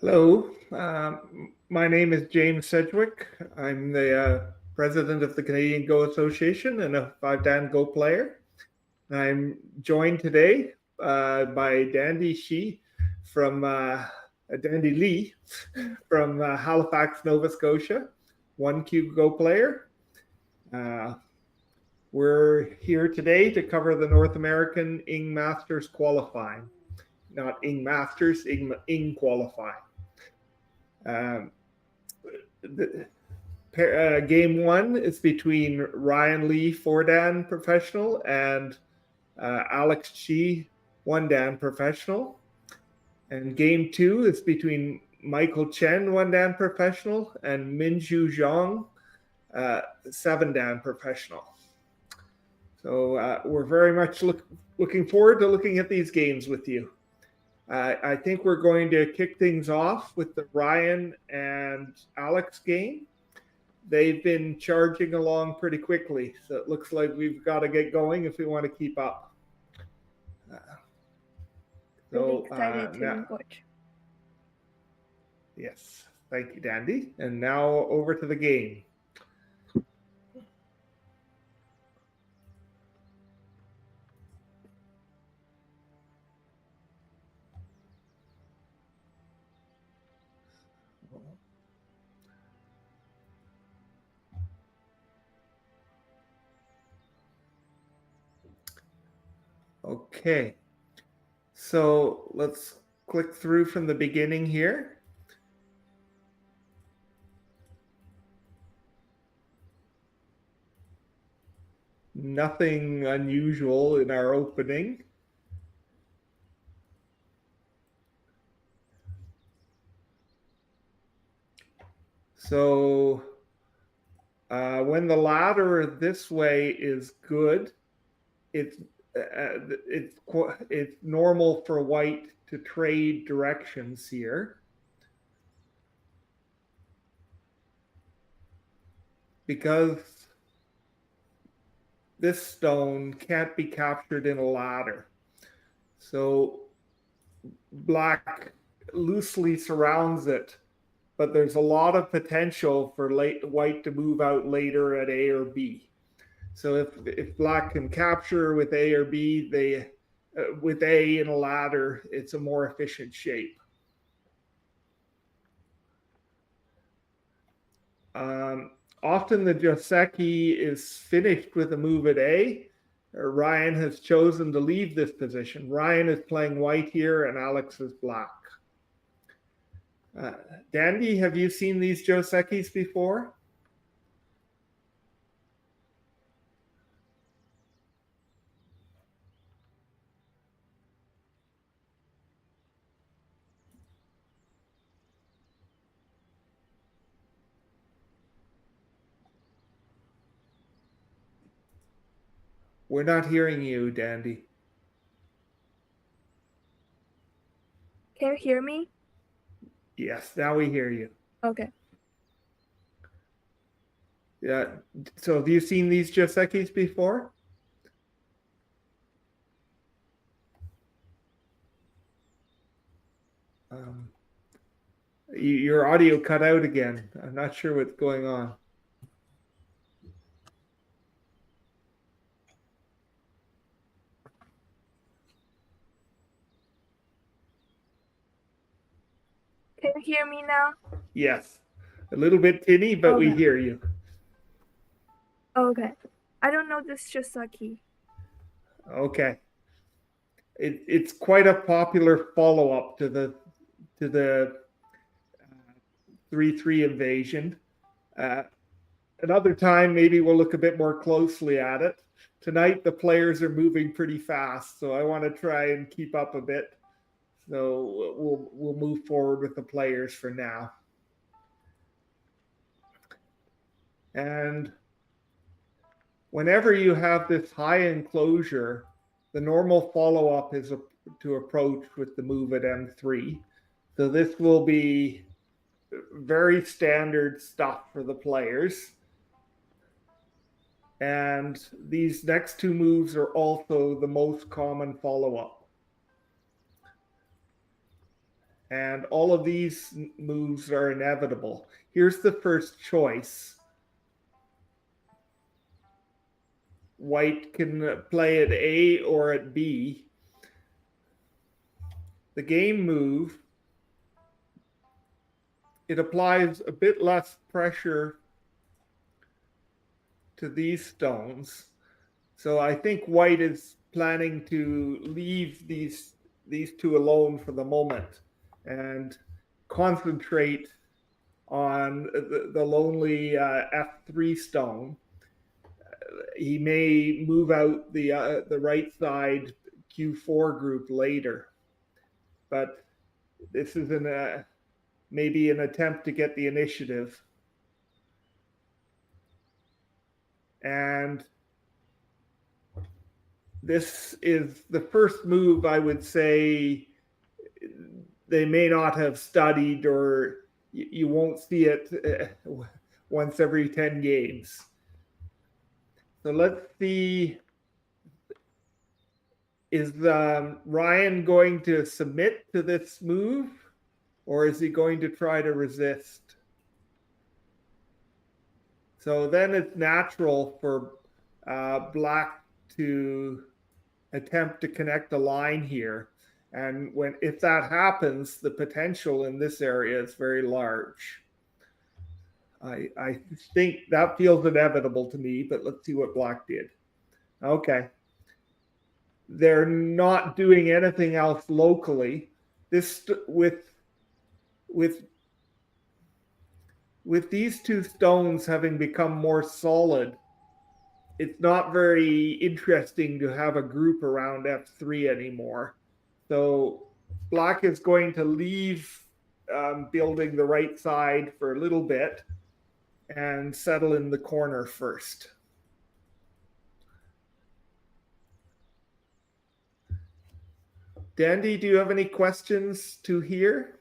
Hello, my name is James Sedgwick. I'm the president of the Canadian Go Association and a 5Dan Go player. I'm joined today by Dandy Shi from Dandy Lee from Halifax, Nova Scotia, 1Q Go player. Uh, we're here today to cover the North American Ing Masters qualifying, not Ing Masters, Ing qualifying. Game one is between Ryan Lee, 4Dan professional, and Alex Chi, 1Dan professional. And game two is between Michael Chen, 1Dan professional, and Minjiu Jiang, 7Dan professional. So we're very much looking forward to looking at these games with you. I think we're going to kick things off with the Ryan and Alex game. They've been charging along pretty quickly, so it looks like we've got to get going if we want to keep up. Really excited to watch. Yes, thank you, Dandy. And now over to the game. Okay, so let's click through from the beginning here. Nothing unusual in our opening. So when the ladder this way is good, it's normal for white to trade directions here. Because this stone can't be captured in a ladder. So black loosely surrounds it, but there's a lot of potential for white to move out later at A or B. So if black can capture with A or B, with A in a ladder, it's a more efficient shape. Often the Joseki is finished with a move at A. Ryan has chosen to leave this position. Ryan is playing white here and Alex is black. Dandy, have you seen these Josekis before? We're not hearing you, Dandy. Can you hear me? Yes, now we hear you. Okay. Yeah. So have you seen these Josekis before? Your audio cut out again. I'm not sure what's going on. Can you hear me now? Yes. A little bit tinny, but we hear you. Okay. I don't know this Joseki. Okay. It's quite a popular follow-up to the 3-3 invasion. Another time, maybe we'll look a bit more closely at it. Tonight, the players are moving pretty fast, so I want to try and keep up a bit. So we'll move forward with the players for now. And whenever you have this high enclosure, the normal follow-up is to approach with the move at M3. So this will be very standard stuff for the players. And these next two moves are also the most common follow-up. And all of these moves are inevitable. Here's the first choice. White can play at A or at B. The game move, it applies a bit less pressure to these stones. So I think white is planning to leave these two alone for the moment and concentrate on the lonely F3 stone. He may move out the right side Q4 group later, but this is maybe an attempt to get the initiative. And this is the first move, I would say, they may not have studied, or you won't see it once every 10 games. So let's see, is Ryan going to submit to this move, or is he going to try to resist? So then it's natural for black to attempt to connect a line here. And if that happens, the potential in this area is very large. I think that feels inevitable to me, but let's see what black did. Okay. They're not doing anything else locally. This with these two stones having become more solid, it's not very interesting to have a group around F3 anymore. So black is going to leave building the right side for a little bit and settle in the corner first. Dandy, do you have any questions to hear?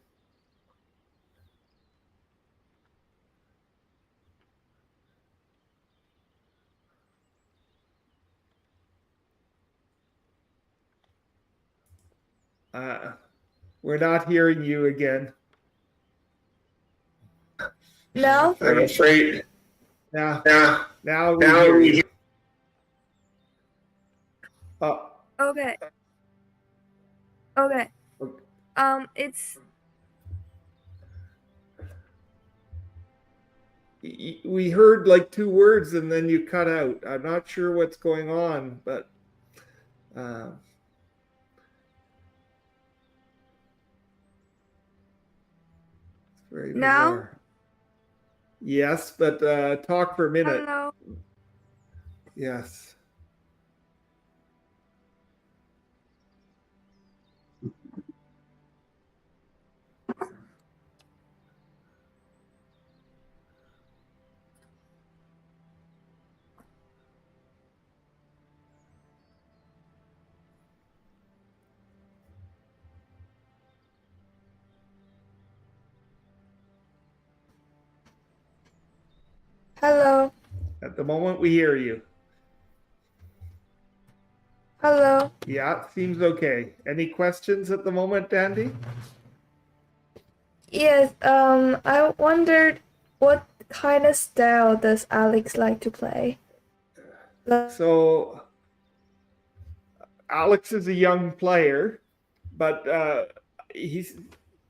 We're not hearing you again. No? I'm afraid. Now we Now hear we you. Oh, Okay. okay. It's We heard like 2 words and then you cut out. I'm not sure what's going on, but it's very now. bizarre. Yes, but talk for a minute. Hello. Yes. Hello. At the moment, we hear you. Hello. Yeah, seems okay. Any questions at the moment, Dandy? Yes. I wondered what kind of style does Alex like to play? So Alex is a young player, but to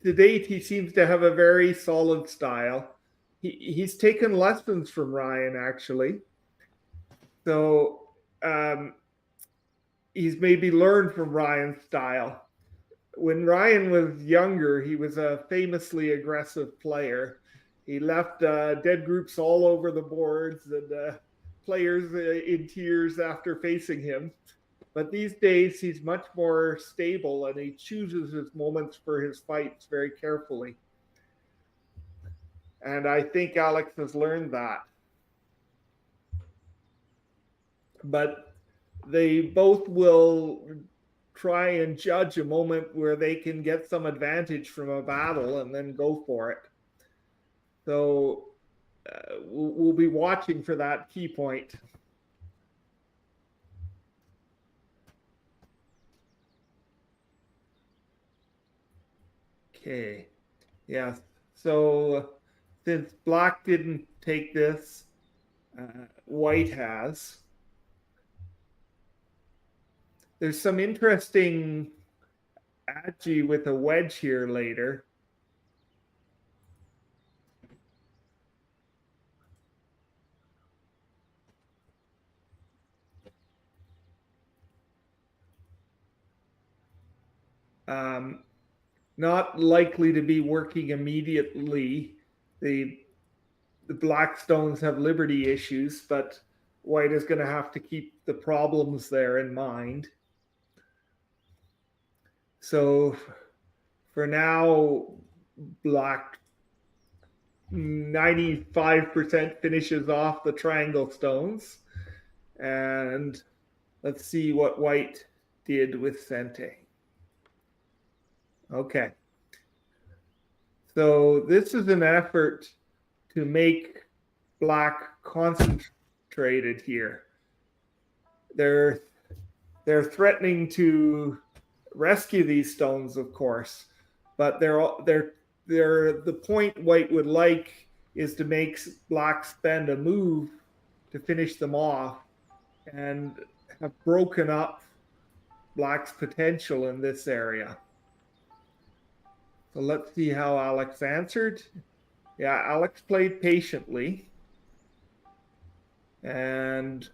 date he seems to have a very solid style. He's taken lessons from Ryan actually, so he's maybe learned from Ryan's style. When Ryan was younger, he was a famously aggressive player. He left dead groups all over the boards and players in tears after facing him. But these days, he's much more stable and he chooses his moments for his fights very carefully. And I think Alex has learned that. But they both will try and judge a moment where they can get some advantage from a battle and then go for it. So we'll be watching for that key point. Okay. Yeah. So since black didn't take this, white has. There's some interesting agi with a wedge here later. Not likely to be working immediately. The black stones have liberty issues, but white is going to have to keep the problems there in mind. So for now, black 95% finishes off the triangle stones. And let's see what white did with Sente. Okay. So this is an effort to make black concentrated here. They're threatening to rescue these stones, of course, but the point white would like is to make black spend a move to finish them off and have broken up black's potential in this area. So let's see how Alex answered. Yeah, Alex played patiently. And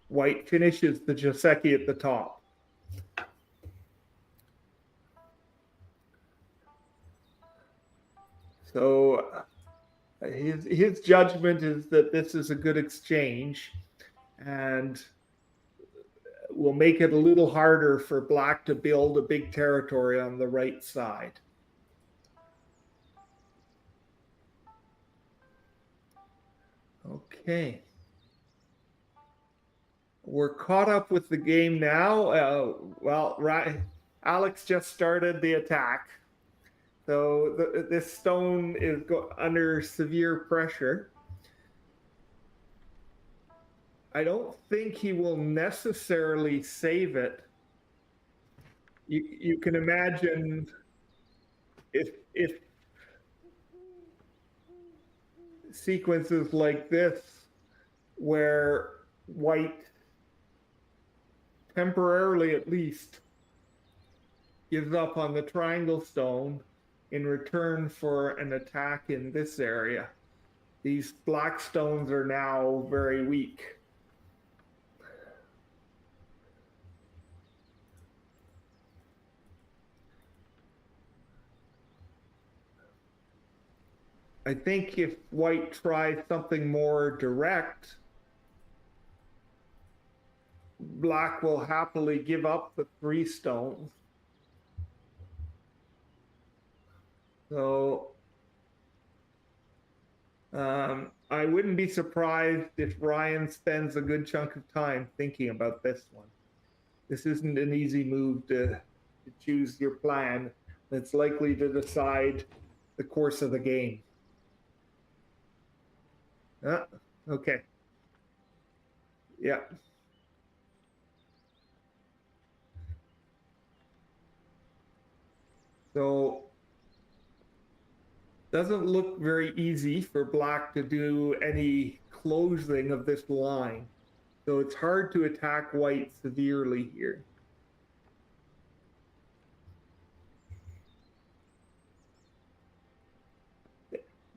white finishes the Joseki at the top. So his judgment is that this is a good exchange and will make it a little harder for black to build a big territory on the right side. Okay. We're caught up with the game now. Alex just started the attack. So this stone is under severe pressure. I don't think he will necessarily save it. You can imagine if sequences like this where white temporarily at least gives up on the triangle stone in return for an attack in this area. These black stones are now very weak. I think if white tries something more direct, black will happily give up the 3 stones. So I wouldn't be surprised if Ryan spends a good chunk of time thinking about this one. This isn't an easy move to choose your plan that's likely to decide the course of the game. Okay. Yeah. So doesn't look very easy for black to do any closing of this line. So it's hard to attack white severely here.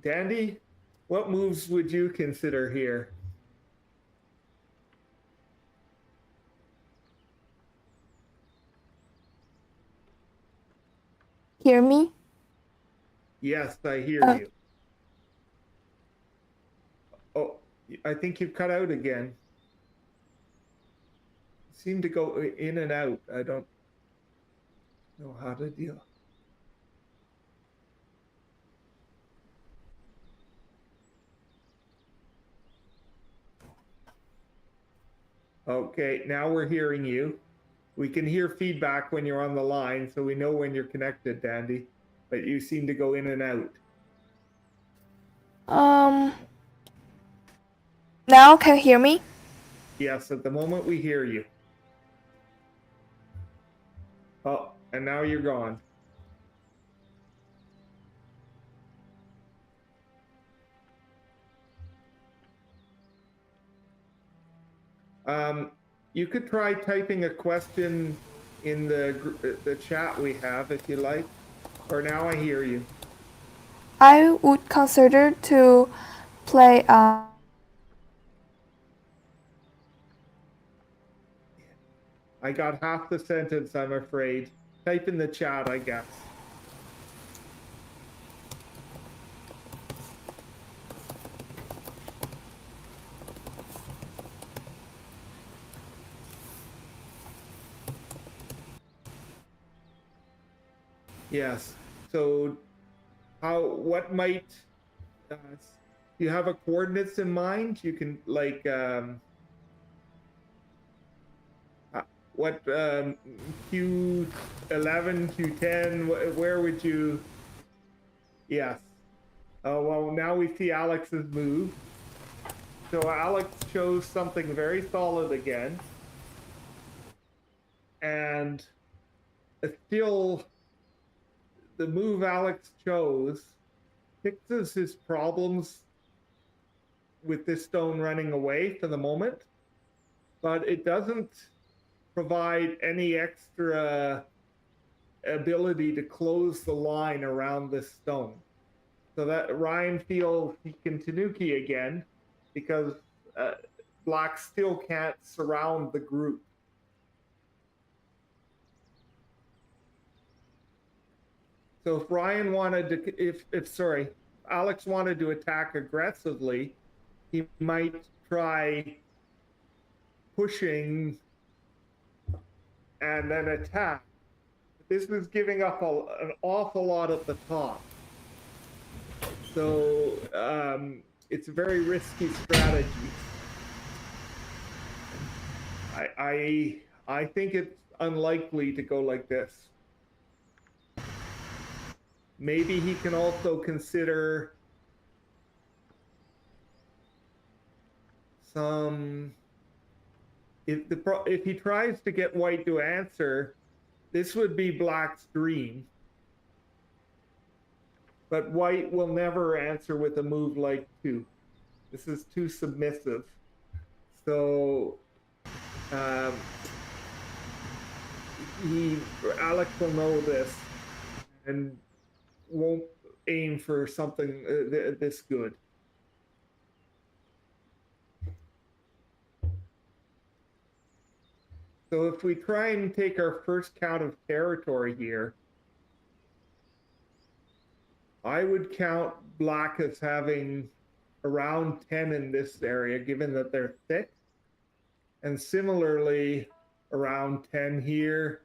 Dandy, what moves would you consider here? Hear me? Yes, I hear you. Oh, I think you cut out again. Seem to go in and out. I don't know how to deal. Okay, now we're hearing you. We can hear feedback when you're on the line, so we know when you're connected, Dandy. But you seem to go in and out. Now can you hear me? Yes, at the moment we hear you. Oh, and now you're gone. You could try typing a question in the chat we have if you like. Or now I hear you. I would consider to play. I got half the sentence, I'm afraid. Type in the chat, I guess. Yes. So what might, you have a coordinates in mind? You can like, what, Q11, Q10, where would you, yes. Oh, well, now we see Alex's move. So Alex chose something very solid again. And still, the move Alex chose fixes his problems with this stone running away for the moment, but it doesn't provide any extra ability to close the line around this stone. So that Ryan feels he can Tanuki again because Black still can't surround the group. So if Ryan wanted to, if sorry, Alex wanted to attack aggressively, he might try pushing and then attack. This is giving up an awful lot at the top. So it's a very risky strategy. I think it's unlikely to go like this. Maybe he can also consider some. If he tries to get white to answer, this would be Black's dream. But white will never answer with a move like 2. This is too submissive. So Alex will know this and won't aim for something this good. So if we try and take our first count of territory here, I would count Black as having around 10 in this area, given that they're thick. And similarly, around 10 here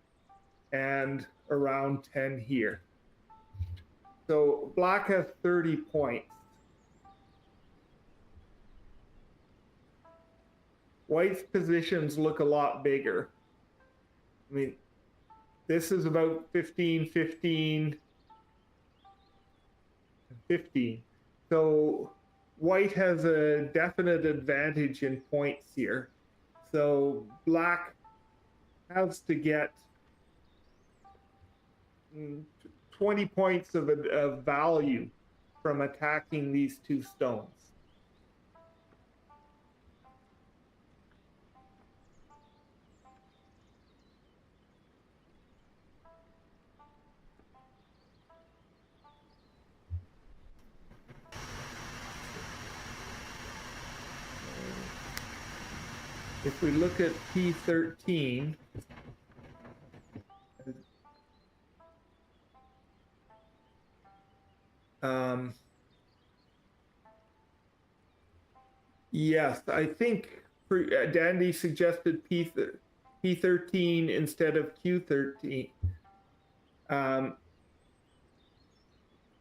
and around 10 here. So Black has 30 points. White's positions look a lot bigger. I mean, this is about 15, 15, 15. So white has a definite advantage in points here. So Black has to get 20 points of value from attacking these 2 stones. If we look at P13, yes, I think Dandy suggested P13 instead of Q13.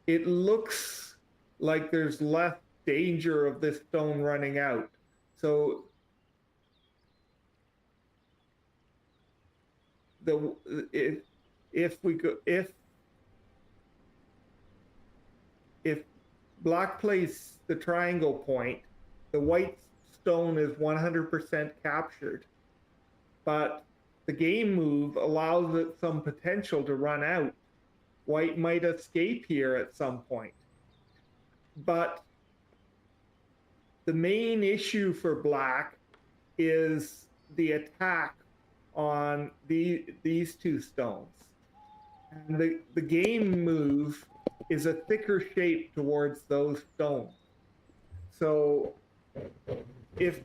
It looks like there's less danger of this stone running out. So if Black plays the triangle point, the white stone is 100% captured, but the game move allows it some potential to run out. White might escape here at some point. But the main issue for Black is the attack on these two stones. And the game move is a thicker shape towards those stones. So if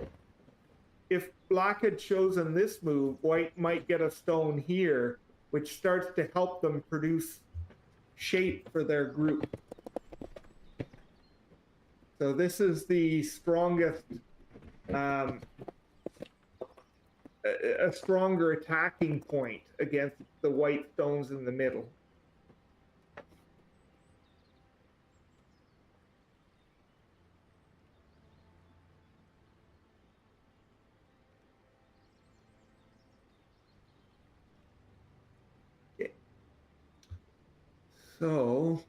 black had chosen this move, white might get a stone here, which starts to help them produce shape for their group. So this is the strongest, a stronger attacking point against the white stones in the middle. Okay. So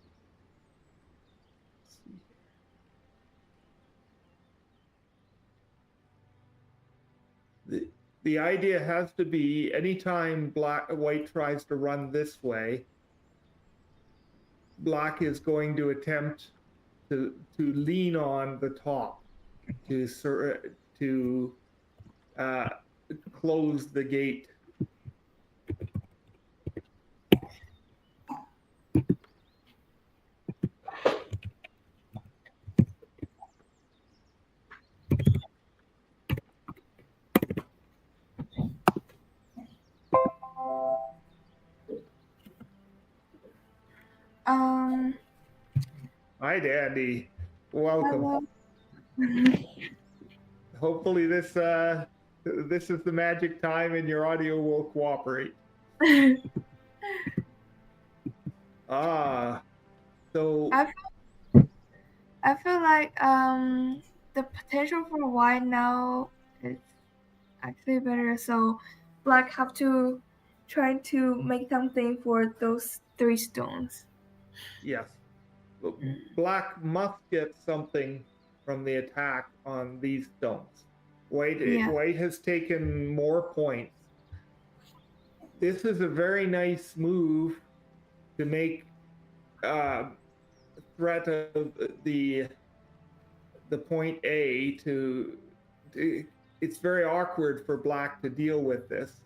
the idea has to be anytime white tries to run this way, black is going to attempt to lean on the top to close the gate. Hi, Dandy. Welcome. Hello. Hopefully this is the magic time and your audio will cooperate. So I feel like the potential for white now is actually better. So black have to try to make something for those 3 stones. yes, black must get something from the attack on these stones. White has taken more points. This is a very nice move to make threat of the point A to it's very awkward for black to deal with this.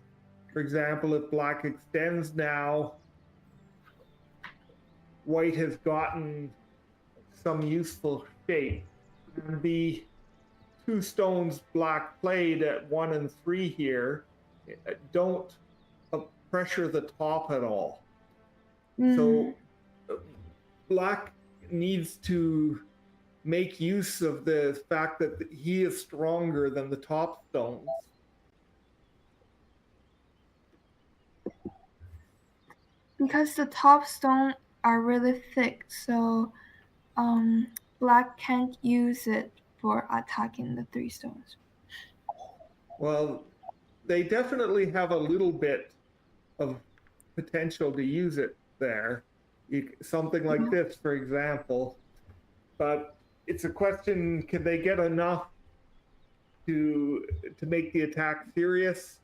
For example, if black extends now, white has gotten some useful shape. And the 2 stones black played at 1 and 3 here don't pressure the top at all. So black needs to make use of the fact that he is stronger than the top stones. Because the top stones are really thick, so black can't use it for attacking the 3 stones. Well, they definitely have a little bit of potential to use it there. Something like this, for example. But it's a question, can they get enough to make the attack serious?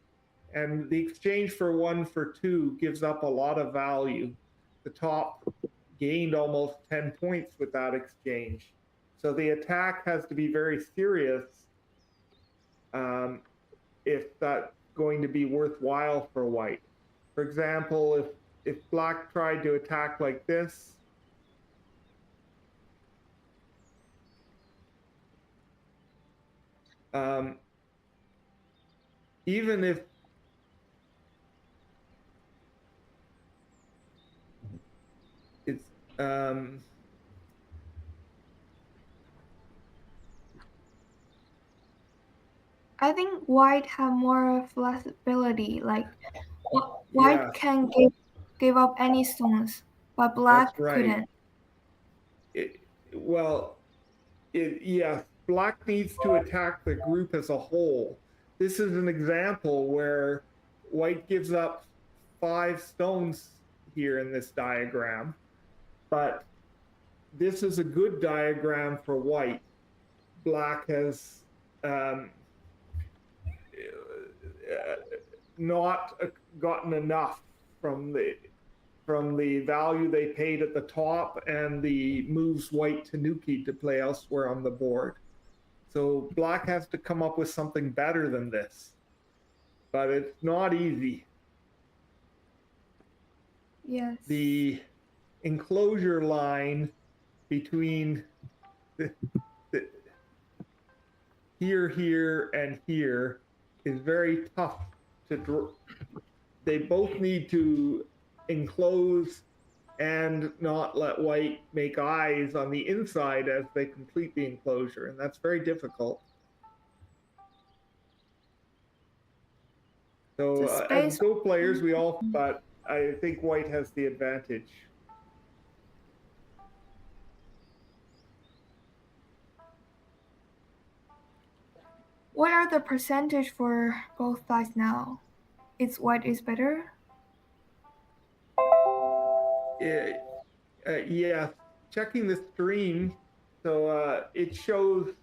And the exchange for 1 for 2 gives up a lot of value. The top gained almost 10 points with that exchange. So the attack has to be very serious if that's going to be worthwhile for white. For example, if black tried to attack like this, even if it's I think white have more flexibility. Like white can give up any stones, but black couldn't. Yes, black needs to attack the group as a whole. This is an example where white gives up 5 stones here in this diagram, but this is a good diagram for white. Black has not gotten enough from the value they paid at the top and the moves white tanuki to play elsewhere on the board. So black has to come up with something better than this. but it's not easy. Yes. The enclosure line between the, the, here, and here is very tough to draw. They both need to enclose and not let white make eyes on the inside as they complete the enclosure, and that's very difficult. So as Go players, we all, but I think white has the advantage. What are the percentage for both sides now? Is white is better? Yeah, checking the stream. So it shows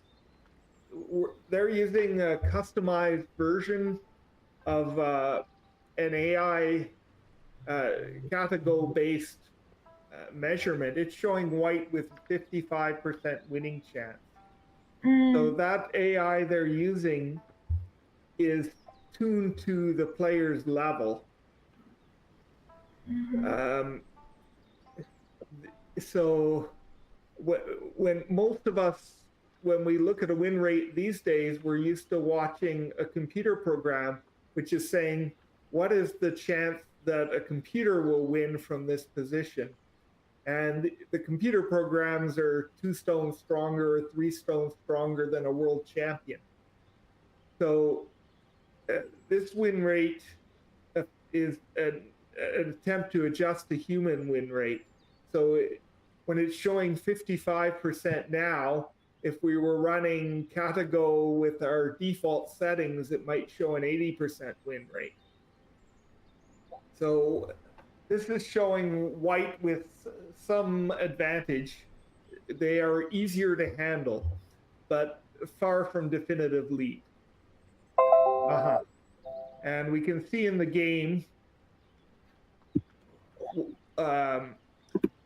they're using a customized version of an AI Katago based measurement. It's showing white with 55% winning chance. So that AI they're using is tuned to the player's level. So when most of us, when we look at a win rate these days, we're used to watching a computer program which is saying, what is the chance that a computer will win from this position? And the computer programs are 2 stones stronger, 3 stones stronger than a world champion. So this win rate is an attempt to adjust the human win rate. So when it's showing 55% now, if we were running Katago with our default settings, it might show an 80% win rate. So this is showing white with some advantage. They are easier to handle, but far from definitive lead. And we can see in the game,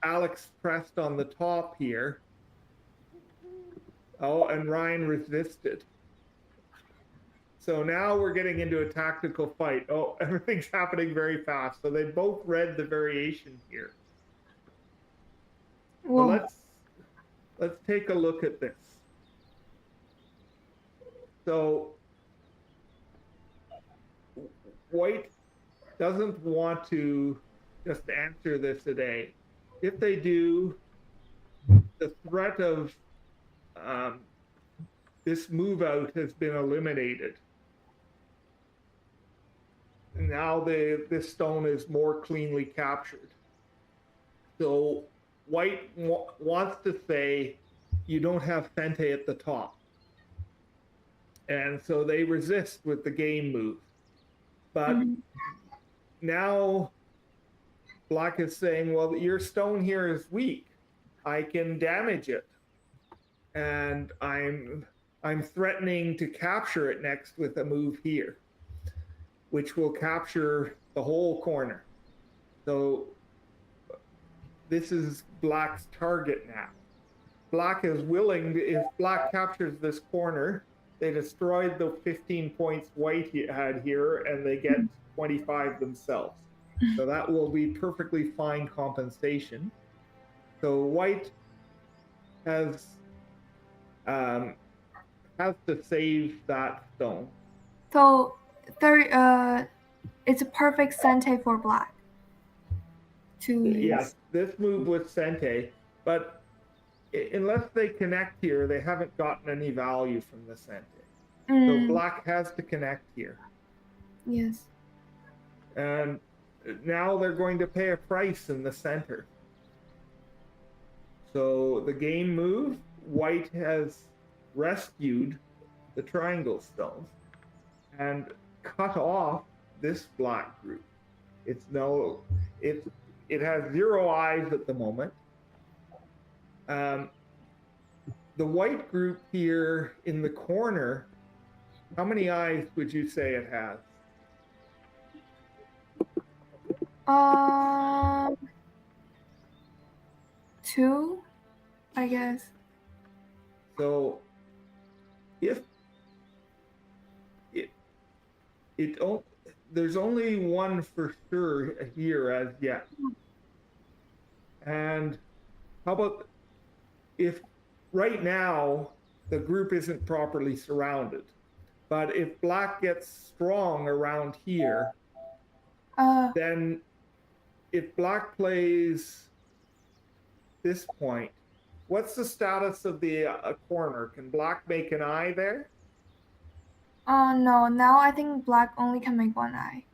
Alex pressed on the top here. Oh, and Ryan resisted. So now we're getting into a tactical fight. Oh, everything's happening very fast. So they both read the variation here. So let's take a look at this. So white doesn't want to just answer this today. If they do, the threat of this move out has been eliminated. Now this stone is more cleanly captured. So white wants to say, you don't have Sente at the top. And so they resist with the game move. But now black is saying, well, your stone here is weak. I can damage it. And I'm threatening to capture it next with a move here, which will capture the whole corner. So this is black's target now. Black is willing, if black captures this corner, they destroyed the 15 points white had here, and they get 25 themselves. So that will be perfectly fine compensation. So white has to save that stone. So it's a perfect Sente for black. Yes, this move was Sente, but unless they connect here, they haven't gotten any value from the Sente. So black has to connect here. Yes. And now they're going to pay a price in the center. So the game move, white has rescued the triangle stones and cut off this black group. It has 0 eyes at the moment. The white group here in the corner, how many eyes would you say it has? 2, I guess. So if there's only one for sure here as yet. And how about if right now the group isn't properly surrounded, but if black gets strong around here, then if black plays this point, what's the status of the corner? Can black make an eye there? Oh no, now I think black only can make one eye.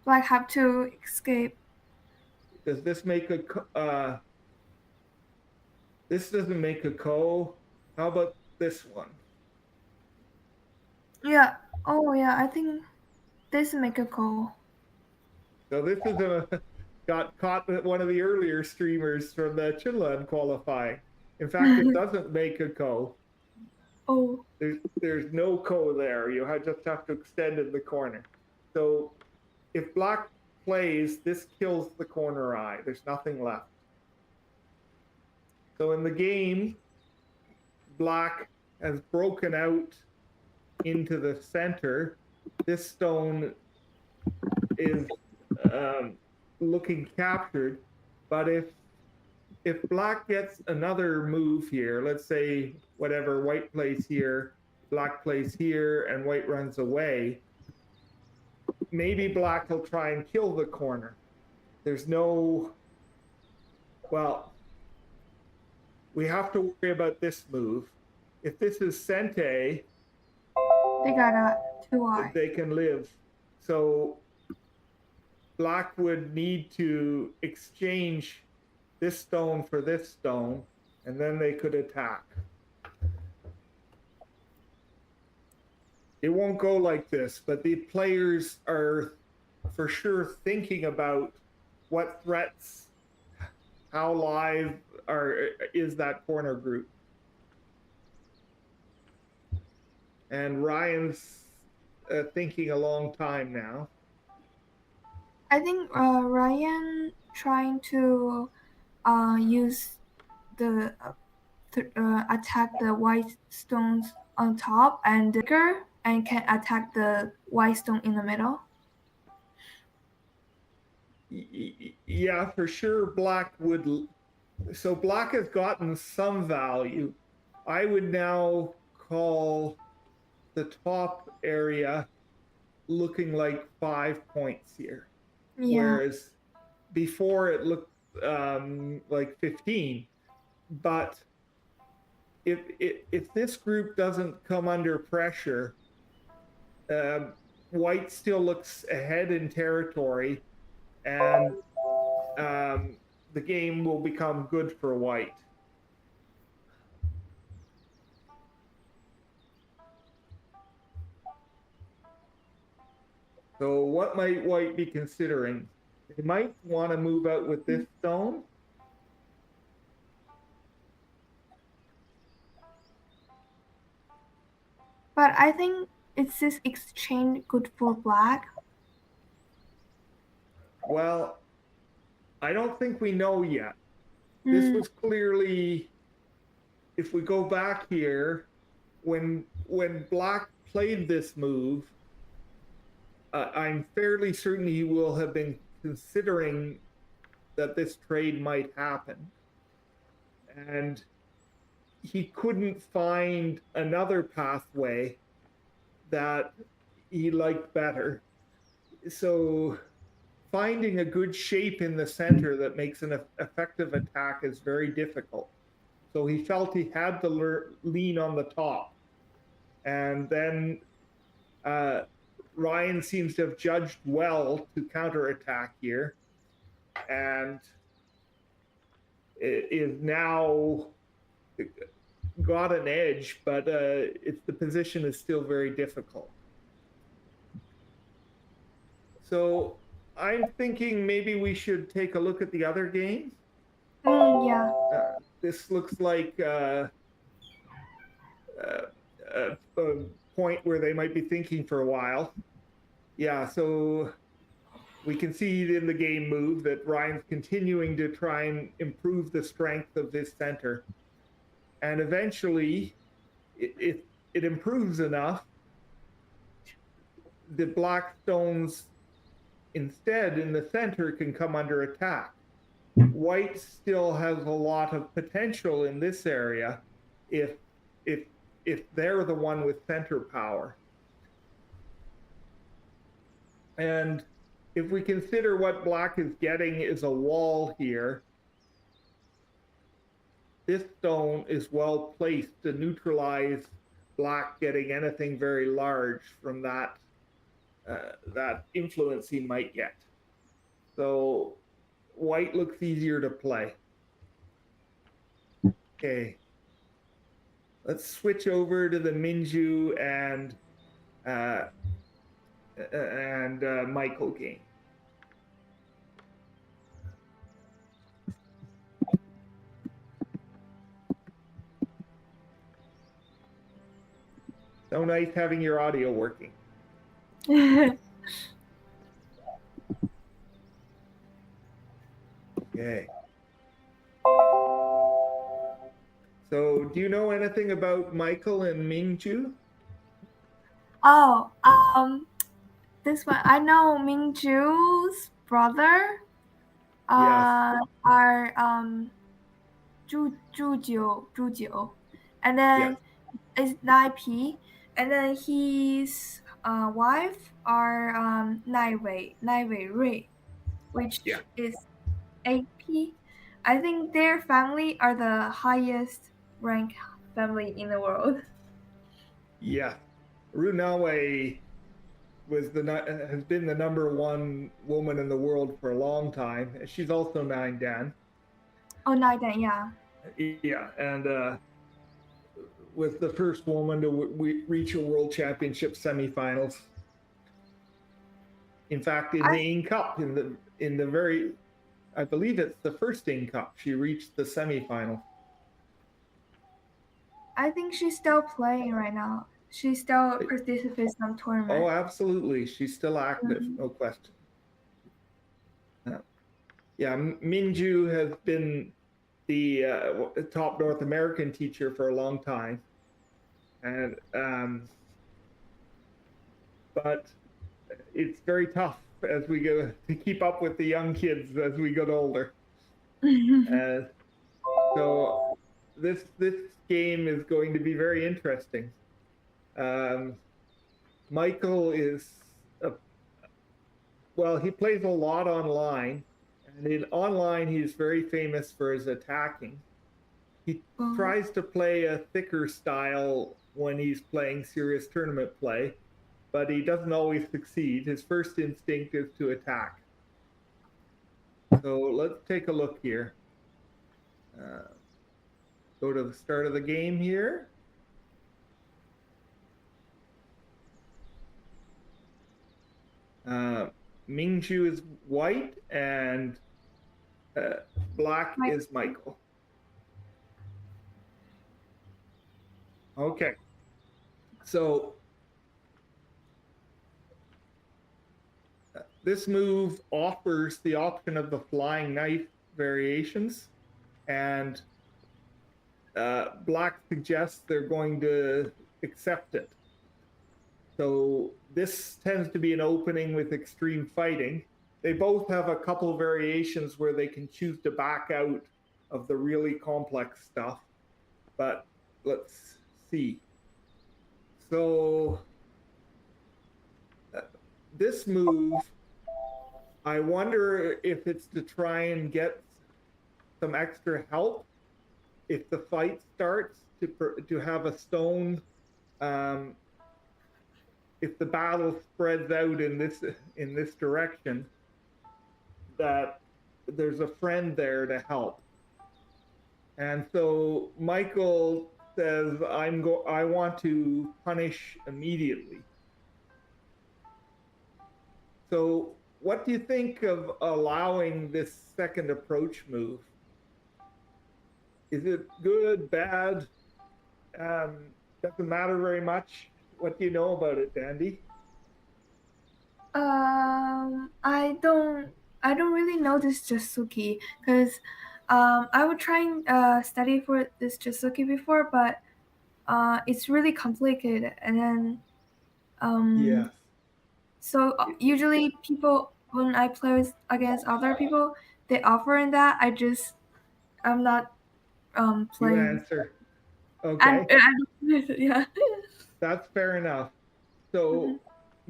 Black have to escape. Does this make a this doesn't make a ko? How about this one? Yeah. Oh yeah, I think this make a call. So this is a got caught at one of the earlier streamers from the Chinlan qualifying. In fact, it doesn't make a ko. Oh. There's no ko there. You just have to extend in the corner. So if black plays, this kills the corner eye. There's nothing left. So in the game, black has broken out into the center. This stone is looking captured, but if black gets another move here, let's say whatever, white plays here, black plays here, and white runs away, maybe black will try and kill the corner. There's no, well, we have to worry about this move. If this is Sente, They got a 2 eye. they can live. So black would need to exchange this stone for this stone, and then they could attack. It won't go like this, but the players are for sure thinking about what threats, how live is that corner group. And Ryan's thinking a long time now. I think Ryan trying to use the attack the white stones on top and can attack the white stone in the middle. Yeah, for sure black would. So black has gotten some value. I would now call the top area looking like 5 points here. Yeah. Whereas before it looked like 15. But if this group doesn't come under pressure, white still looks ahead in territory, and the game will become good for white. So what might white be considering? They might want to move out with this stone. But I think is this exchange good for black? Well, I don't think we know yet. This was clearly, if we go back here, when black played this move, I'm fairly certain he will have been considering that this trade might happen. And he couldn't find another pathway that he liked better. So finding a good shape in the center that makes an effective attack is very difficult. So he felt he had to lean on the top. And then Ryan seems to have judged well to counterattack here, and it is now got an edge, but the position is still very difficult. So I'm thinking maybe we should take a look at the other game. Yeah. This looks like a point where they might be thinking for a while. Yeah, so we can see in the game move that Ryan's continuing to try and improve the strength of this center. And eventually, it improves enough. The black stones instead, in the center, can come under attack. White still has a lot of potential in this area if if if they're the one with center power. And if we consider what black is getting is a wall here, this stone is well placed to neutralize black getting anything very large from that influence he might get. So white looks easier to play. Okay, let's switch over to the Minjiu and Michael game. So nice having your audio working. Okay. So, do you know anything about Michael and Minjiu? Oh, this one I know. Minjiu's brother, Yes. are Zhu, and then Yes. is 9P, and then his wife are 9Wei Rui, Yeah. which is 8P. I think their family are the highest rank family in the world. Yeah. Runawe has been the #1 woman in the world for a long time. She's also 9 Dan. Oh, 9 Dan, yeah. Yeah, and was the first woman to reach a world championship semifinals. In fact, in the Ing Cup, in the very, I believe it's the first Ing Cup, she reached the semifinal. I think she's still playing right now. She still participates in some tournament. Oh, absolutely. She's still active, no question. Yeah, Minjiu has been the top North American teacher for a long time. And but it's very tough as we go to keep up with the young kids as we get older. So this game is going to be very interesting. Michael is he plays a lot online, and in online he's very famous for his attacking. He tries to play a thicker style when he's playing serious tournament play, but he doesn't always succeed. His first instinct is to attack. So let's take a look here. Go to the start of the game here. Minjiu is white and black is Michael. Okay. So this move offers the option of the flying knife variations, and black suggests they're going to accept it. So this tends to be an opening with extreme fighting. They both have a couple variations where they can choose to back out of the really complex stuff, but let's see. So this move, I wonder if it's to try and get some extra help if the fight starts, to have a stone. If the battle spreads out in this direction, that there's a friend there to help. And so Michael says, I want to punish immediately. So what do you think of allowing this second approach move? Is it good, bad? Doesn't matter very much. What do you know about it, Dandy? I don't really know this Jasuki because I would try and study for this Jasuki before, but it's really complicated, and then Yes. so usually people when I play against other people, they offering that. I'm not You playing. answer. And Okay, yeah. that's fair enough. Mhm. So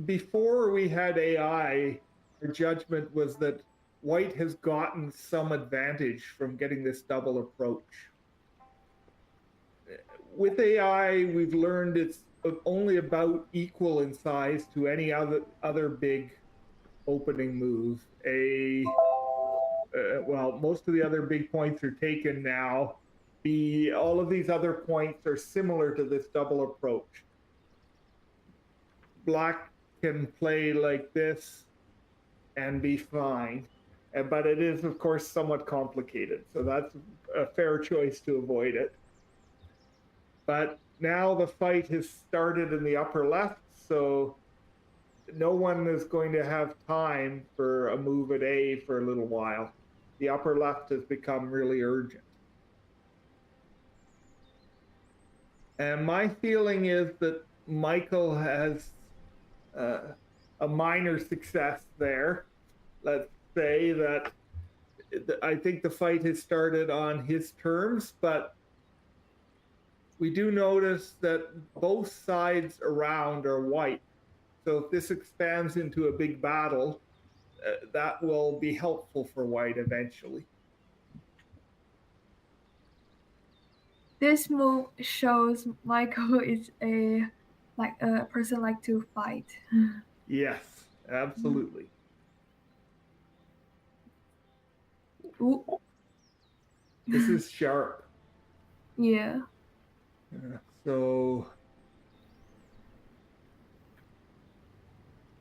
before we had AI, our judgment was that white has gotten some advantage from getting this double approach. With AI, we've learned it's only about equal in size to any other big opening move. Well, most of the other big points are taken now. All of these other points are similar to this double approach. Black can play like this and be fine, but it is of course somewhat complicated. So that's a fair choice to avoid it. But now the fight has started in the upper left, so no one is going to have time for a move at A for a little while. The upper left has become really urgent. And my feeling is that Michael has uh, a minor success there. Let's say that I think the fight has started on his terms, but we do notice that both sides around are white. So if this expands into a big battle, that will be helpful for white eventually. This move shows Michael is a person like to fight. Yes, absolutely. Ooh, This is sharp. yeah. So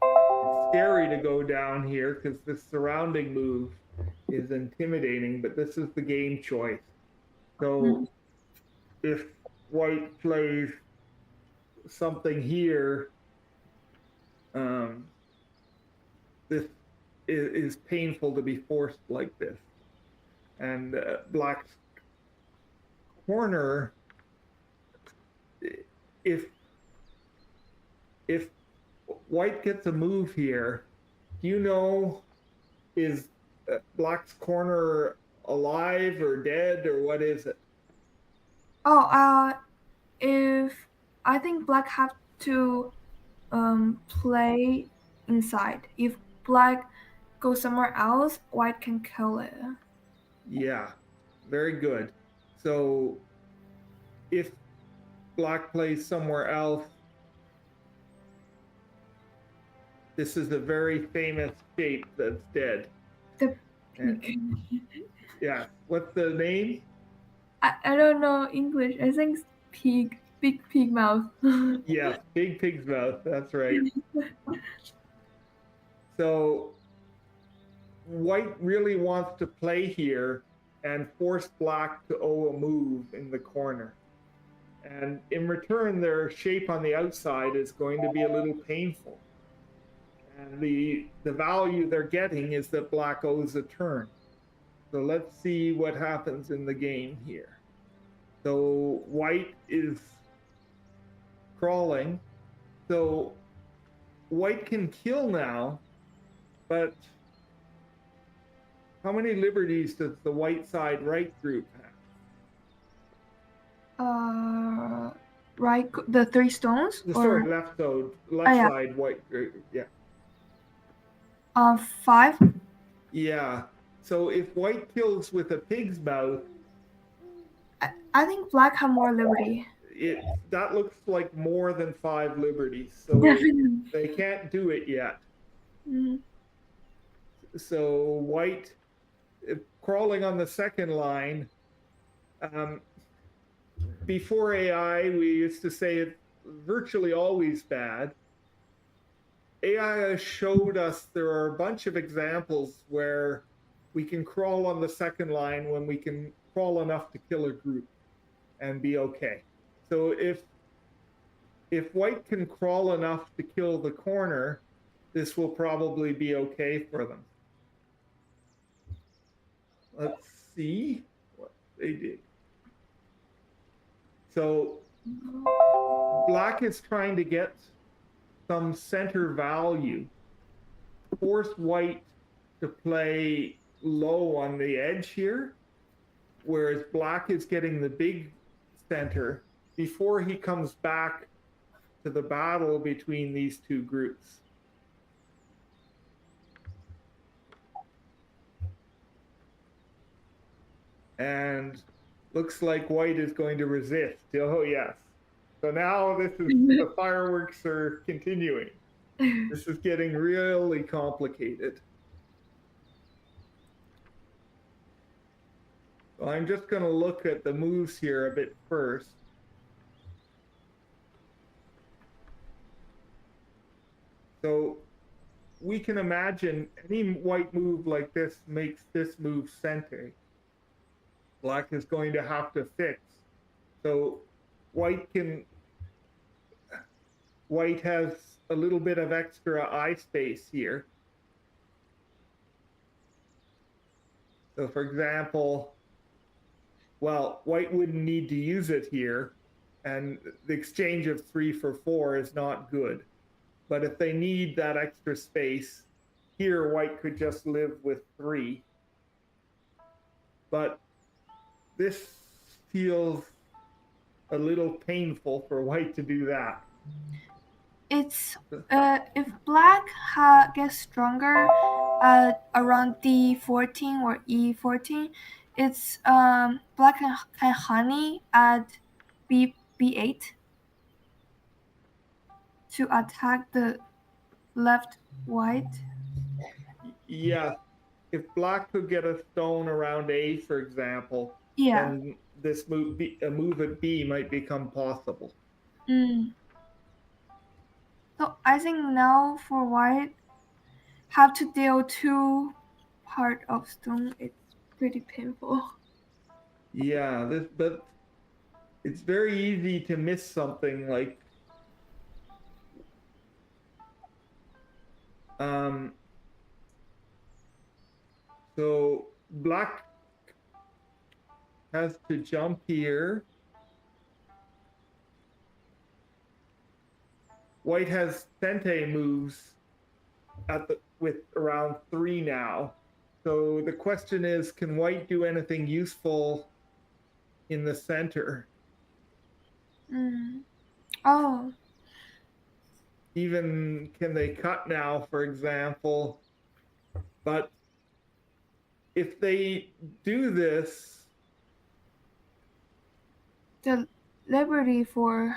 it's scary to go down here because this surrounding move is intimidating, but this is the game choice. Mm. So if white plays something here, um, this is painful to be forced like this. And black's corner, if if white gets a move here, do you know, is black's corner alive or dead or what is it? Oh, if I think black have to play inside. If black goes somewhere else, white can kill it. Yeah, very good. So if black plays somewhere else, this is a very famous shape that's dead. The And pig. yeah, what's the name? I don't know English. I think it's pig. Big pig mouth. Yes, big pig's mouth. That's right. So white really wants to play here and force black to owe a move in the corner. And in return, their shape on the outside is going to be a little painful. And the value they're getting is that black owes a turn. So let's see what happens in the game here. So white is crawling. So white can kill now, but how many liberties does the white side right group uh, right. The three stones have? or Sorry, left side, oh left yeah. side white group. Yeah, 5. yeah. So if white kills with a pig's mouth, I think black have more liberty. that looks like more than 5 liberties. So Definitely. they can't do it yet. Mhm. So white crawling on the second line. Before AI, we used to say it's virtually always bad. AI showed us there are a bunch of examples where we can crawl on the second line when we can crawl enough to kill a group and be okay. So if white can crawl enough to kill the corner, this will probably be okay for them. Let's see what they did. So black is trying to get some center value, force white to play low on the edge here, whereas black is getting the big center before he comes back to the battle between these two groups. And looks like white is going to resist. Oh, yes. So now the fireworks are continuing. This is getting really complicated. So I'm just going to look at the moves here a bit first. So we can imagine any white move like this makes this move center. Black is going to have to fix. So white has a little bit of extra eye space here. So for example, well, white wouldn't need to use it here, and the exchange of 3 for 4 is not good. But if they need that extra space, here white could just live with 3. But this feels a little painful for white to do that. It's if black gets stronger around D14 or E14, it's black can honey at B8 to attack the left white. Yeah, if black could get a stone around A, for example, Yeah. then this move, a move at B might become possible. So I think now for white, have to deal 2 part of stone. It's pretty painful. Yeah, but it's very easy to miss something like so black has to jump here. White has Sente moves with around 3 now. So the question is, can white do anything useful in the center? Oh. Even can they cut now, for example? But if they do this, The liberty for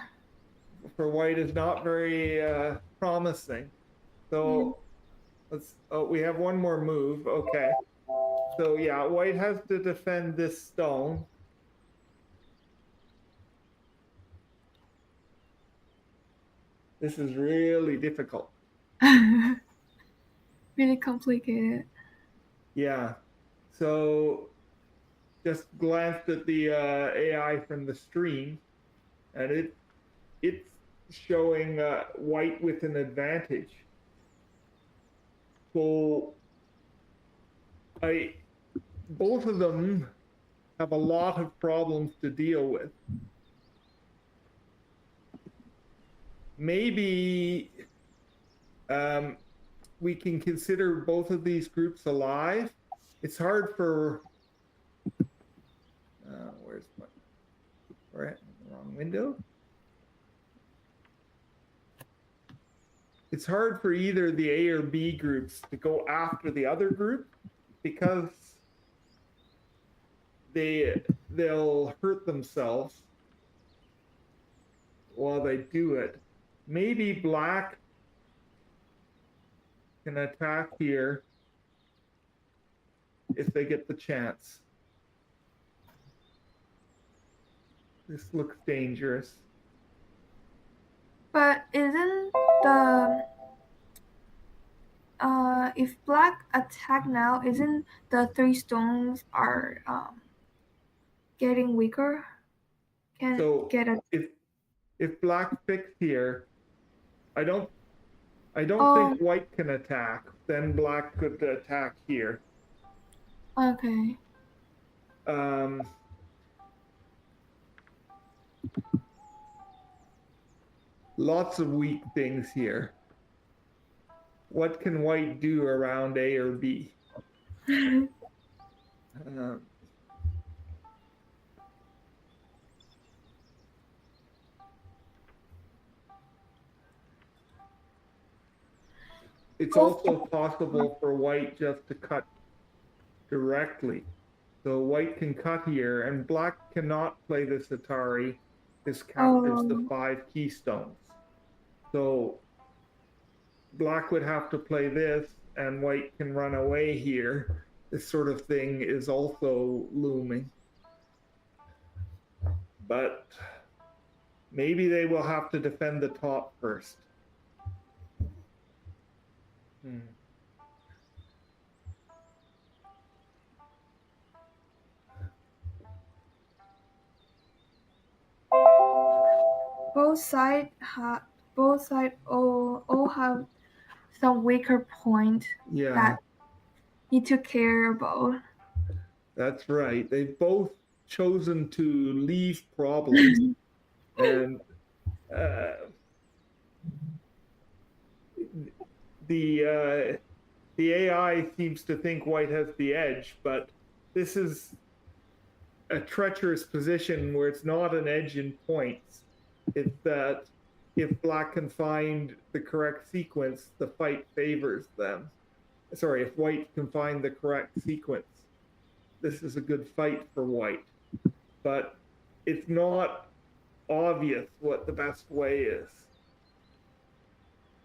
white is not very promising. So we have one more move. Okay. So yeah, white has to defend this stone. This is really difficult. really complicated. Yeah. So just glanced at the AI from the stream, and it's showing white with an advantage. So both of them have a lot of problems to deal with. Maybe we can consider both of these groups alive. It's hard for where's my wrong window. It's hard for either the A or B groups to go after the other group because they'll hurt themselves while they do it. Maybe black can attack here if they get the chance. This looks dangerous. But isn't the if black attack now, isn't the 3 stones are getting weaker? Can So get a if black fixed here, I don't Oh. think white can attack. Then black could attack here. Okay. Lots of weak things here. What can white do around A or B? It's also possible for white just to cut directly. So white can cut here, and black cannot play this Atari. This captures the 5 keystones. So black would have to play this, and white can run away here. This sort of thing is also looming. But maybe they will have to defend the top first. Both sides all have some weaker point that need to care about. That's right. They've both chosen to leave problems, and the AI seems to think white has the edge, but this is a treacherous position where it's not an edge in points. It's that if black can find the correct sequence, the fight favors them. Sorry, if white can find the correct sequence, this is a good fight for white. But it's not obvious what the best way is.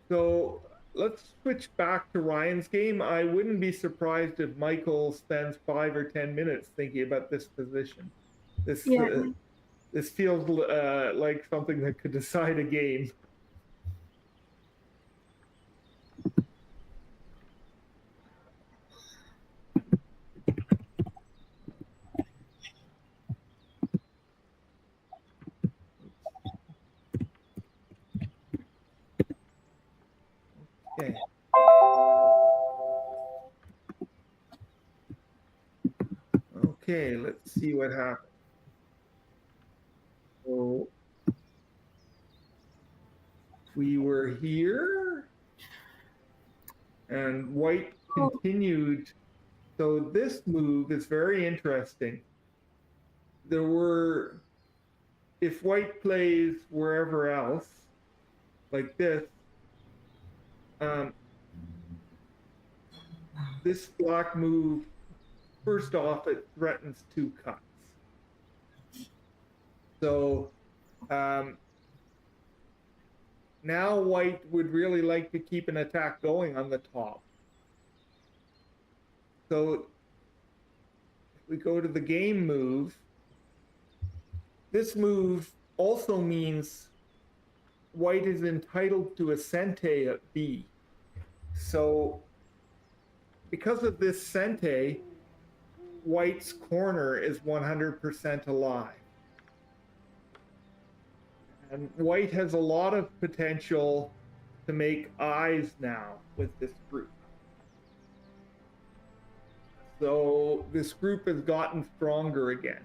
So let's switch back to Ryan's game. I wouldn't be surprised if Michael spends 5 or 10 minutes thinking about this position. This feels like something that could decide a game. Okay. Okay, let's see what happens. So we were here, and white continued. So this move is very interesting. If white plays wherever else, like this, this black move, first off, it threatens 2 cuts. So now white would really like to keep an attack going on the top. So if we go to the game move, this move also means white is entitled to a sente at B. So because of this sente, white's corner is 100% alive. And white has a lot of potential to make eyes now with this group. So this group has gotten stronger again.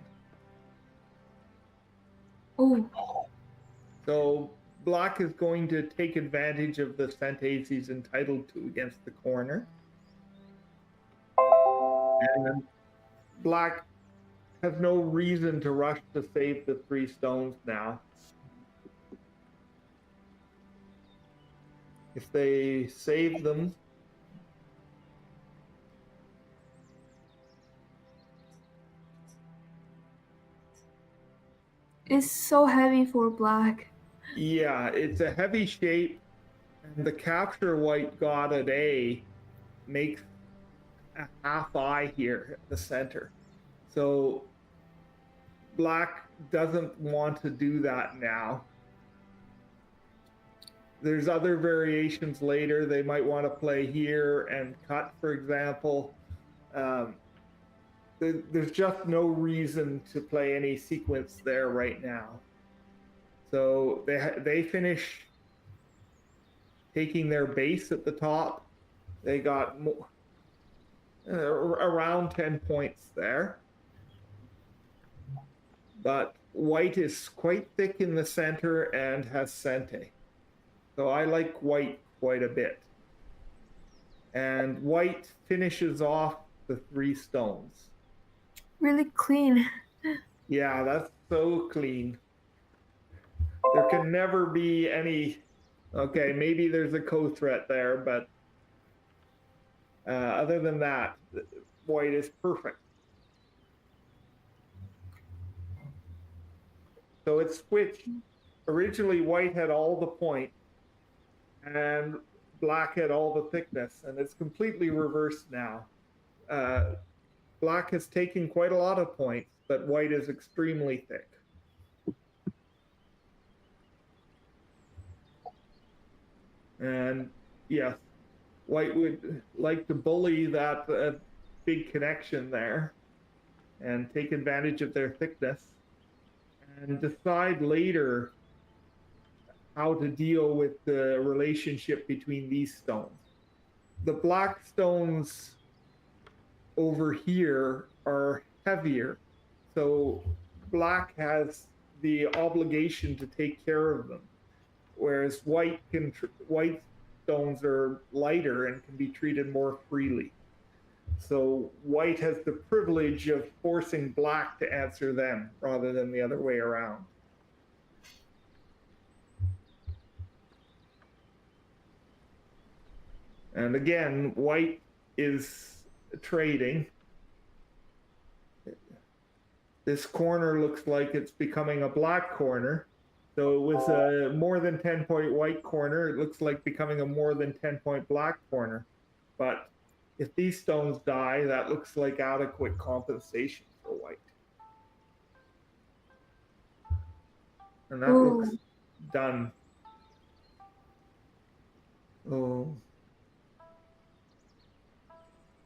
So black is going to take advantage of the sentes he's entitled to against the corner. And black has no reason to rush to save the 3 stones now. If they save them, it's so heavy for black. Yeah, it's a heavy shape, and the capture white got at A makes a half eye here at the center. So black doesn't want to do that now. There's other variations later. They might want to play here and cut, for example. There's just no reason to play any sequence there right now. So they finish taking their base at the top. They got around 10 points there. But white is quite thick in the center and has sente. So I like white quite a bit. And white finishes off the 3 stones. Really clean. Yeah, that's so clean. There can never be any, okay, maybe there's a co-threat there, but other than that, white is perfect. So it's switched. Originally, white had all the point and black had all the thickness, and it's completely reversed now. Black has taken quite a lot of points, but white is extremely thick. And yes, white would like to bully that big connection there and take advantage of their thickness and decide later how to deal with the relationship between these stones. The black stones over here are heavier, so black has the obligation to take care of them, whereas white stones are lighter and can be treated more freely. So white has the privilege of forcing black to answer them rather than the other way around. And again, white is trading. This corner looks like it's becoming a black corner. So it was a more than 10-point white corner. It looks like becoming a more than 10-point black corner. But if these stones die, that looks like adequate compensation for white. And that Ooh. looks done. Oh,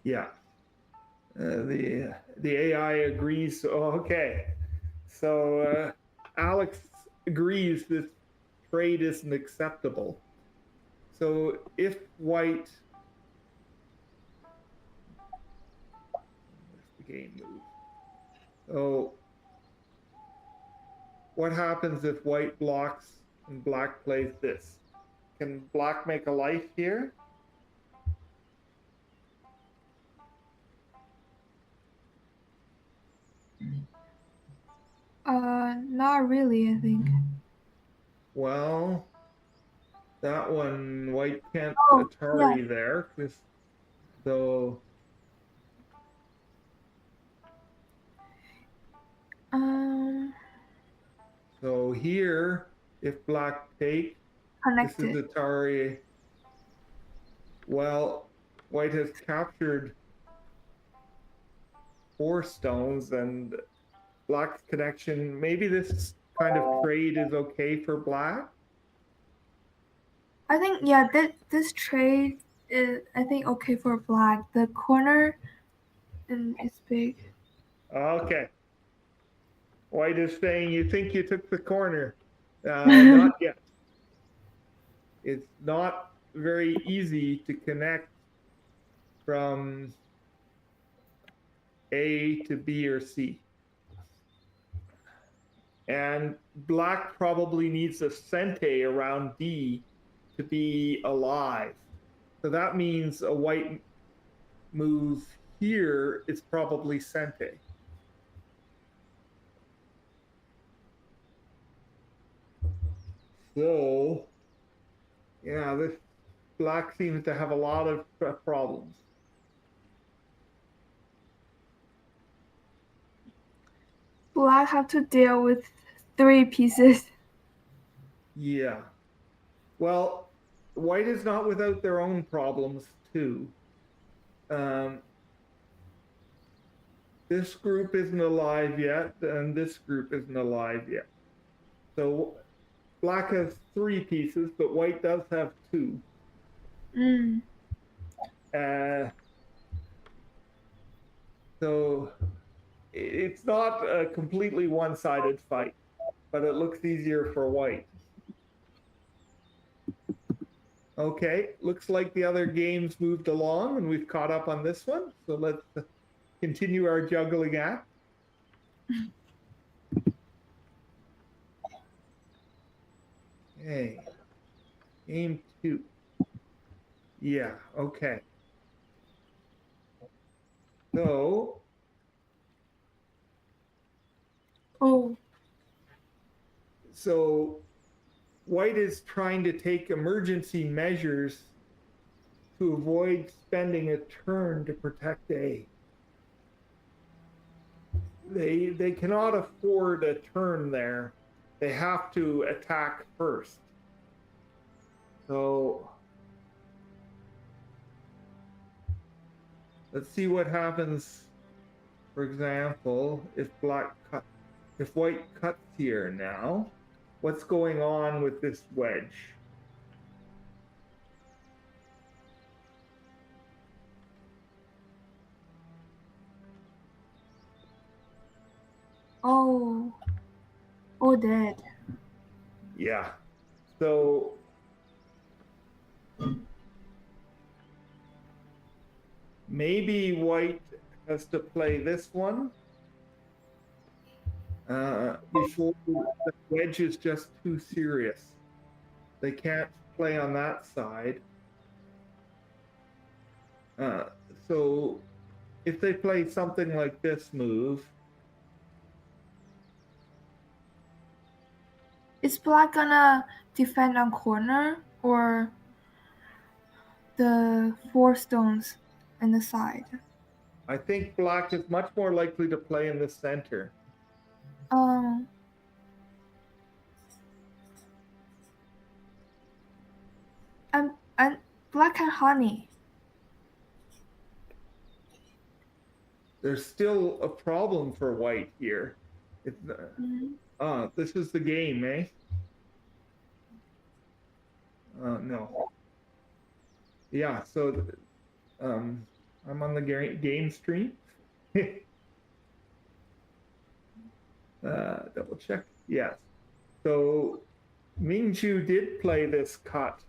yeah. The AI agrees. Oh, okay. So Alex agrees this trade isn't acceptable. So if white, where's the game move? So what happens if white blocks and black plays this? Can black make a life here? Not really, I think. Well, that one, white can't Oh, yeah. Atari there. So Um, so here, if black take, this is Connected. Atari. Well, white has captured 4 stones and black's connection. Maybe this kind of trade is okay for black. I think, yeah, this trade is, I think, okay for black. The corner is big. Okay. White is saying you think you took the corner. Not yet. It's not very easy to connect from A to B or C. And black probably needs a cente around D to be alive. So that means a white move here is probably cente. So, yeah, this black seems to have a lot of problems. Black have to deal with 3 pieces. Yeah. Well, white is not without their own problems too. Um, this group isn't alive yet, and this group isn't alive yet. So black has 3 pieces, but white does have 2. Mm. So it's not a completely one-sided fight, but it looks easier for white. Okay, looks like the other games moved along and we've caught up on this one. So let's continue our juggling act. Okay, game 2. Yeah, okay. So Oh, so white is trying to take emergency measures to avoid spending a turn to protect A. They cannot afford a turn there. They have to attack first. So let's see what happens. For example, if white cuts here now, what's going on with this wedge? oh, oh, dead. Yeah. So maybe white has to play this one before the wedge is just too serious. They can't play on that side. Uh, so if they play something like this move, Is black gonna defend on corner or the 4 stones in the side? I think black is much more likely to play in the center. Um, and black and honey. There's still a problem for white here. It's, this is the game, eh? No. Yeah, so I'm on the game stream. Double check. Yes. So Minjiu did play this cut.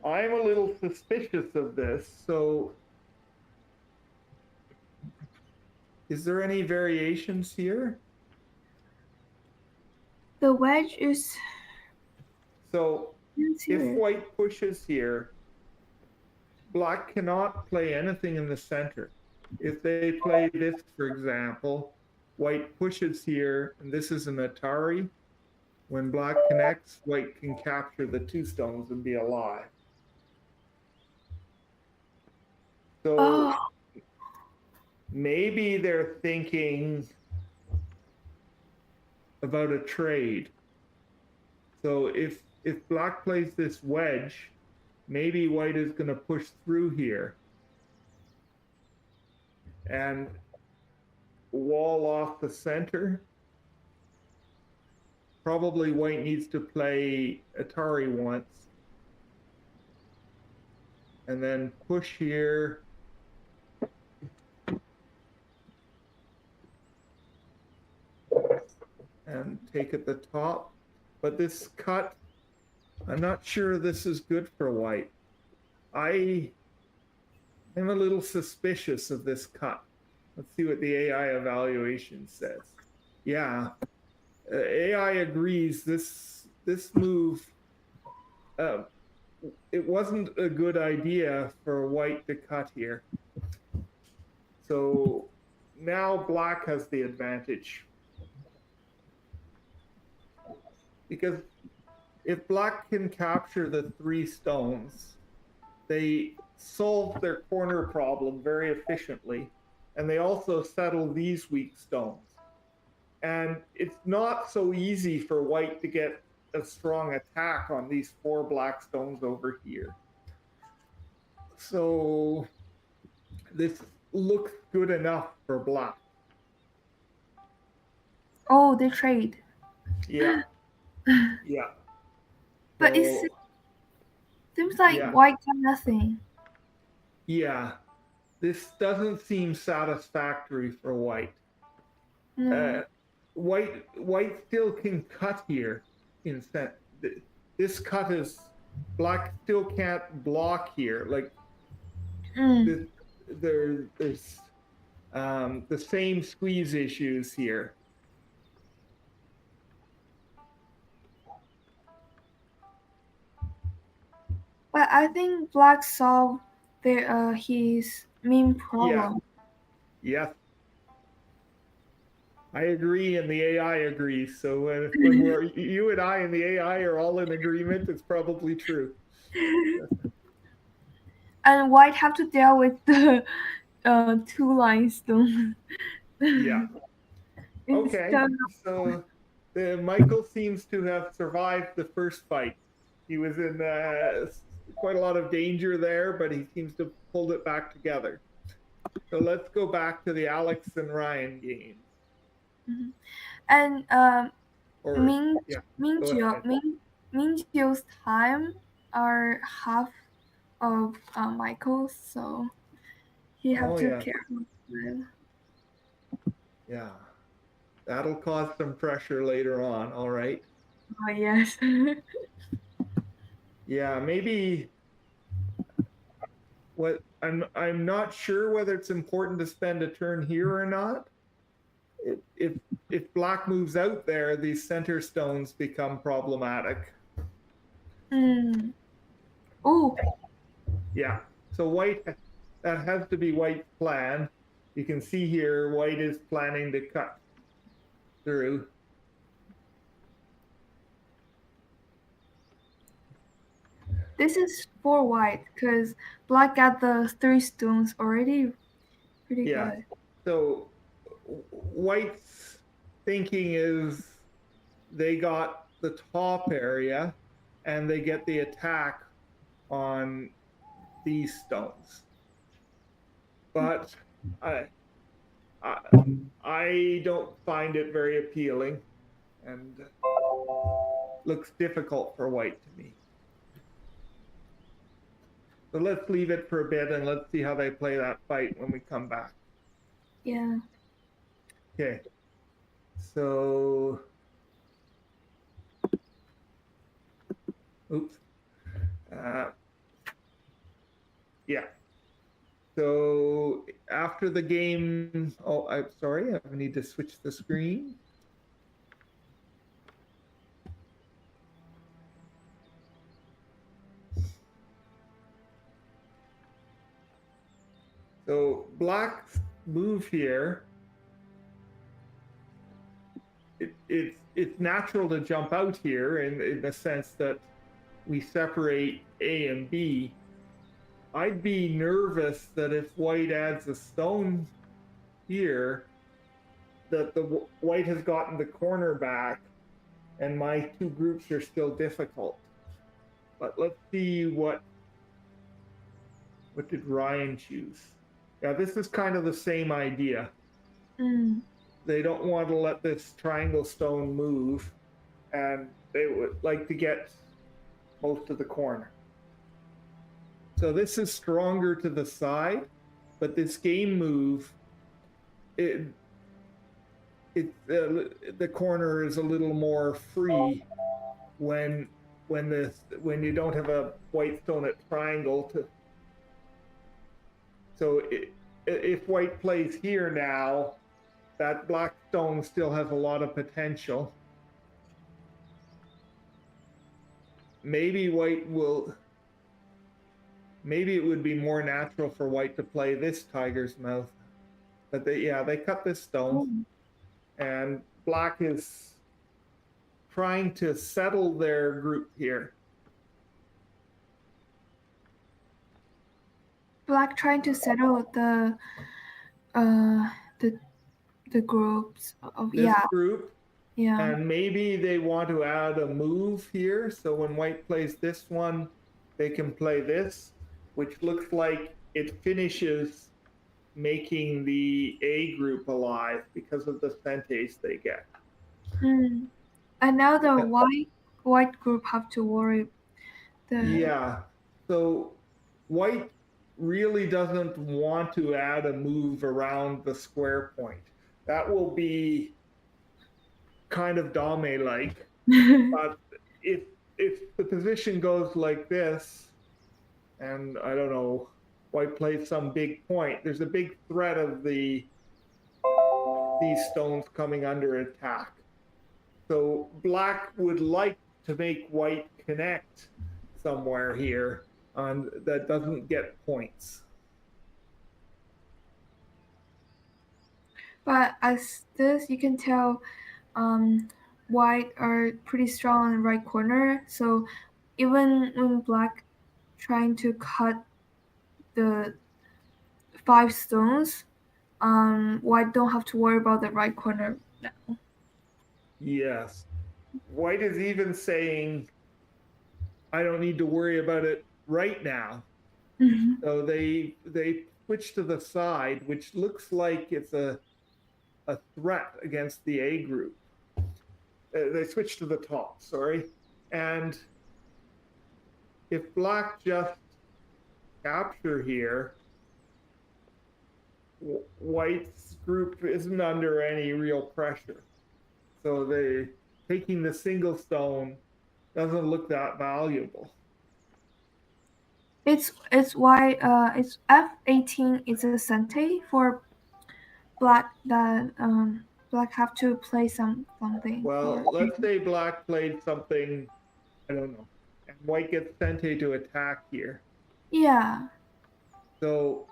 I'm a little suspicious of this. So is there any variations here? The wedge is So if here. white pushes here, black cannot play anything in the center. If they play this, for example, white pushes here, and this is an Atari. When black connects, white can capture the 2 stones and be alive. So Oh, maybe they're thinking about a trade. So if black plays this wedge, maybe white is going to push through here and wall off the center. Probably white needs to play Atari once and then push here. And take at the top. But this cut, I'm not sure this is good for white. I am a little suspicious of this cut. Let's see what the AI evaluation says. Yeah, AI agrees this move, uh, it wasn't a good idea for white to cut here. So now black has the advantage. Because if black can capture the 3 stones, they solve their corner problem very efficiently, and they also settle these weak stones. And it's not so easy for white to get a strong attack on these 4 black stones over here. So this looks good enough for black. oh, they trade. Yeah, yeah. But it So seems like yeah, white got nothing. yeah. This doesn't seem satisfactory for white. No. White still can cut here. In fact, this cut is black still can't block here. Like Mm. there's the same squeeze issues here. But I think black solved his main Yeah, problem. Yes, I agree, and the AI agrees. So when we're you and I and the AI are all in agreement, it's probably true. And white have to deal with the two line stone. Yeah. Okay. Instead, So Michael seems to have survived the first fight. He was in quite a lot of danger there, but he seems to have pulled it back together. So let's go back to the Alex and Ryan games. and Or Min yeah, go Minjiu ahead. Minjiu's time are half of Michael's, so he have Oh to yeah, care about time. yeah. That'll cause some pressure later on. All right. Oh yes. Yeah, maybe what I'm not sure whether it's important to spend a turn here or not. If if black moves out there, these center stones become problematic. Hmm. Oh, Yeah. So white, that has to be white's plan. You can see here, white is planning to cut through. this is for white because black got the three stones already. Pretty Yeah. good. So white's thinking is they got the top area and they get the attack on these stones. But I, I, I don't find it very appealing and looks difficult for white to me. So let's leave it for a bit and let's see how they play that fight when we come back. Yeah. Okay. So, oops. Uh, yeah. So after the game, oh, I'm sorry, I need to switch the screen. So black's move here, it's natural to jump out here in the sense that we separate A and B. I'd be nervous that if white adds a stone here, that the white has gotten the corner back and my two groups are still difficult. But let's see what did Ryan choose. Yeah, this is kind of the same idea. Mm. They don't want to let this triangle stone move, and they would like to get most of the corner. So this is stronger to the side, but this game move, it the corner is a little more free when when you don't have a white stone at triangle to. So if white plays here now, that black stone still has a lot of potential. Maybe white will. Maybe it would be more natural for white to play this tiger's mouth, but they cut this stone, Oh. and black is trying to settle their group here. Black trying to settle uh the the groups of This yeah, group, yeah. and maybe they want to add a move here. So when white plays this one, they can play this, which looks like it finishes making the A group alive because of the centace they get. Hmm. And now the white group have to worry the Yeah. So white really doesn't want to add a move around the square point. That will be kind of Dame like. But if the position goes like this, and I don't know, white plays some big point, there's a big threat of these stones coming under attack. So black would like to make white connect somewhere here on that doesn't get points. But as this, you can tell white are pretty strong in the right corner. So even when black trying to cut the 5 stones, white don't have to worry about the right corner now. Yes. White is even saying, I don't need to worry about it right now. Mhm. So they switch to the side, which looks like it's a threat against the A group. They switch to the top, sorry. And if black just capture here, white's group isn't under any real pressure. So they taking the single stone doesn't look that valuable. It's why it's F18 is a sente for black that black have to play something Well, for let's say black played something, I don't know, and white gets sente to attack here. yeah. So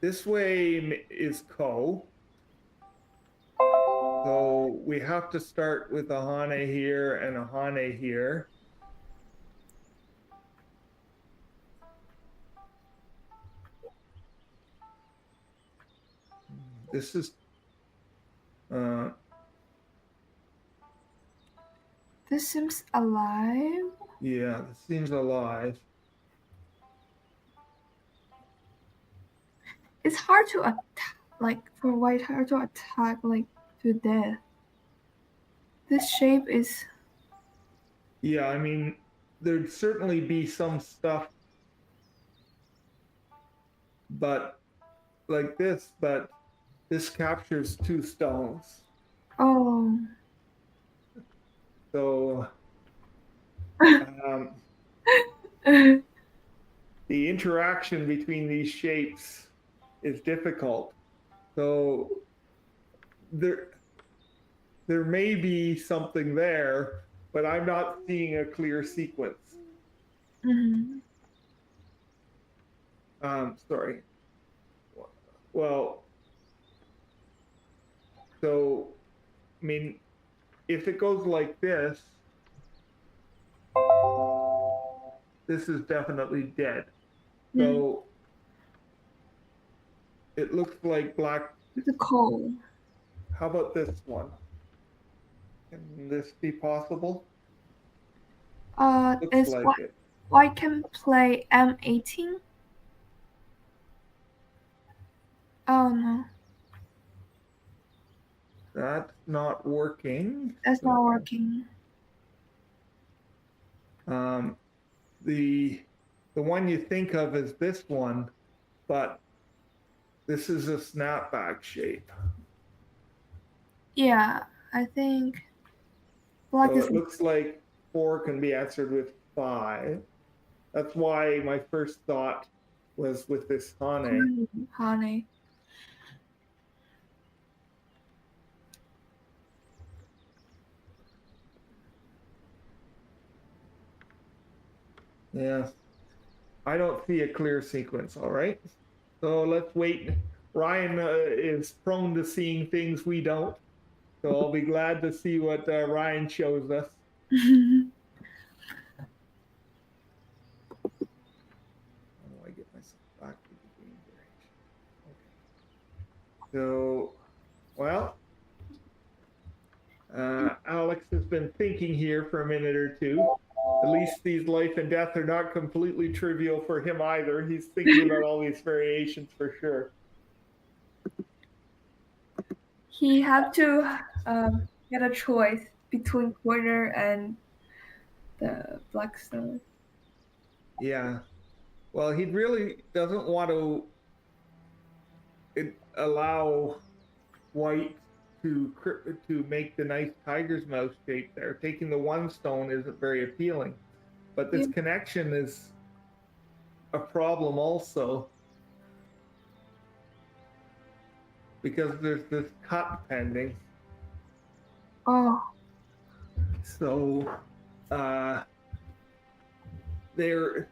this way is ko. So we have to start with a hane here and a hane here. This is uh, This seems alive. yeah, this seems alive. It's hard to attack, like for white hard to attack like to death. This shape is Yeah, I mean, there'd certainly be some stuff, but like this, but this captures 2 stones. oh. So um, the interaction between these shapes is difficult. So there there may be something there, but I'm not seeing a clear sequence. Mhm. Sorry. Well, so I mean, if it goes like this is definitely dead. Mm. So it looks like black. It's a coal. How about this one? Can this be possible? Looks Is like it. white can play M18? Oh no, That's not working. that's not So working. um, the the one you think of is this one, but this is a snapback shape. Yeah, I think black So is it looks like 4 can be answered with 5. That's why my first thought was with this Hane. honey. Yeah, I don't see a clear sequence. All right. So let's wait. Ryan is prone to seeing things we don't. So I'll be glad to see what Ryan shows us. How do I get myself back to the game direction? Okay. So, well, Alex has been thinking here for a minute or two. At least these life and death are not completely trivial for him either. He's thinking about all these variations for sure. He have to get a choice between corner and the black stone. Yeah. Well, he really doesn't want to allow white to make the nice tiger's mouth shape there. Taking the 1 stone isn't very appealing, but this Yeah. connection is a problem also because there's this cut pending. Oh, So uh, they're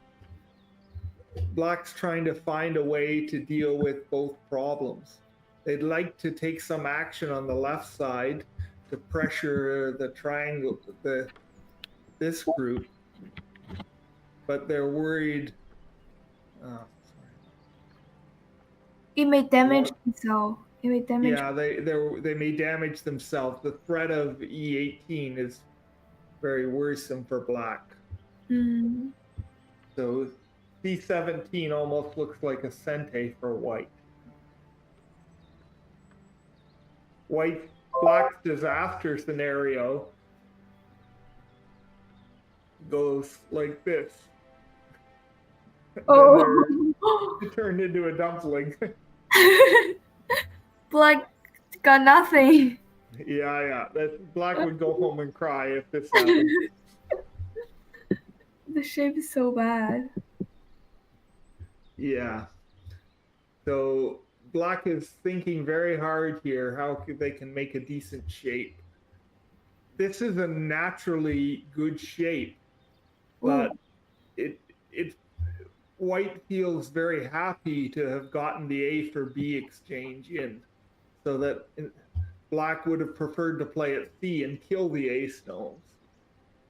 black's trying to find a way to deal with both problems. they'd like to take some action on the left side to pressure the triangle, this group, but they're worried. Sorry. It may damage itself. It may damage. Yeah, they may damage themselves. The threat of E18 is very worrisome for black. Mm. So C17 almost looks like a sente for white. Black's disaster scenario goes like this. Oh. It turned into a dumpling. Black got nothing. Yeah. Black would go home and cry if this happened. The shape is so bad. Yeah. So black is thinking very hard here how they can make a decent shape. This is a naturally good shape, but it white feels very happy to have gotten the A for B exchange in, so that black would have preferred to play at C and kill the A stones.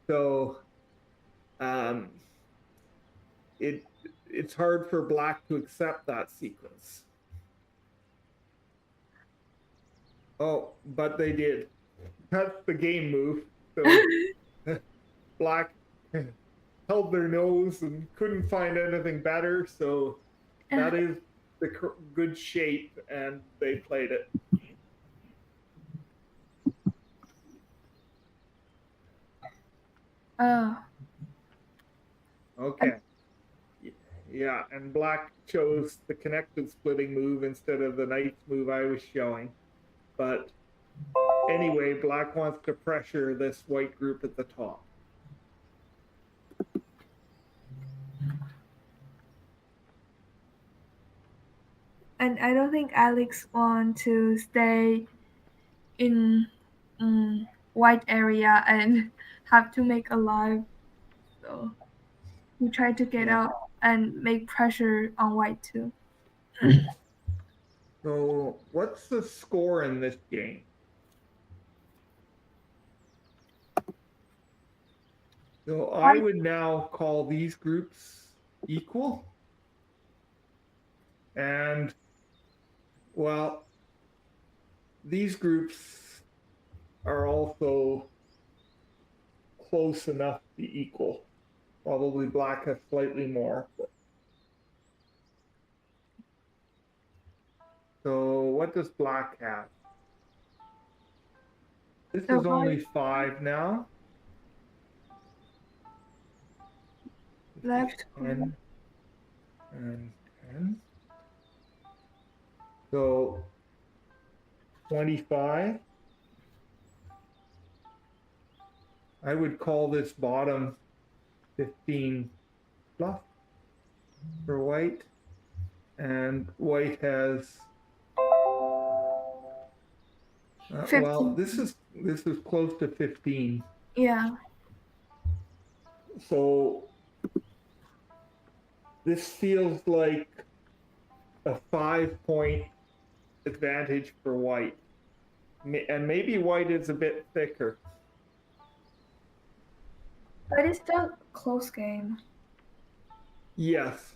So it's hard for black to accept that sequence. Oh, but they did. That's the game move. So black held their nose and couldn't find anything better. So that is the good shape, and they played it. Okay. Yeah, and black chose the connected splitting move instead of the knight's move I was showing. But anyway, black wants to pressure this white group at the top. And I don't think Alex wants to stay in white area and have to make a live. So we try to get out and make pressure on white too. So what's the score in this game? So I would now call these groups equal. And, well, these groups are also close enough to be equal. Probably black has slightly more. So what does black have? This is only 5 now. Left 10 and 10. So 25. I would call this bottom 15 fluff for white. And white has well, this is close to 15. Yeah. So this feels like a 5-point advantage for white. And maybe white is a bit thicker. But it's still a close game. Yes.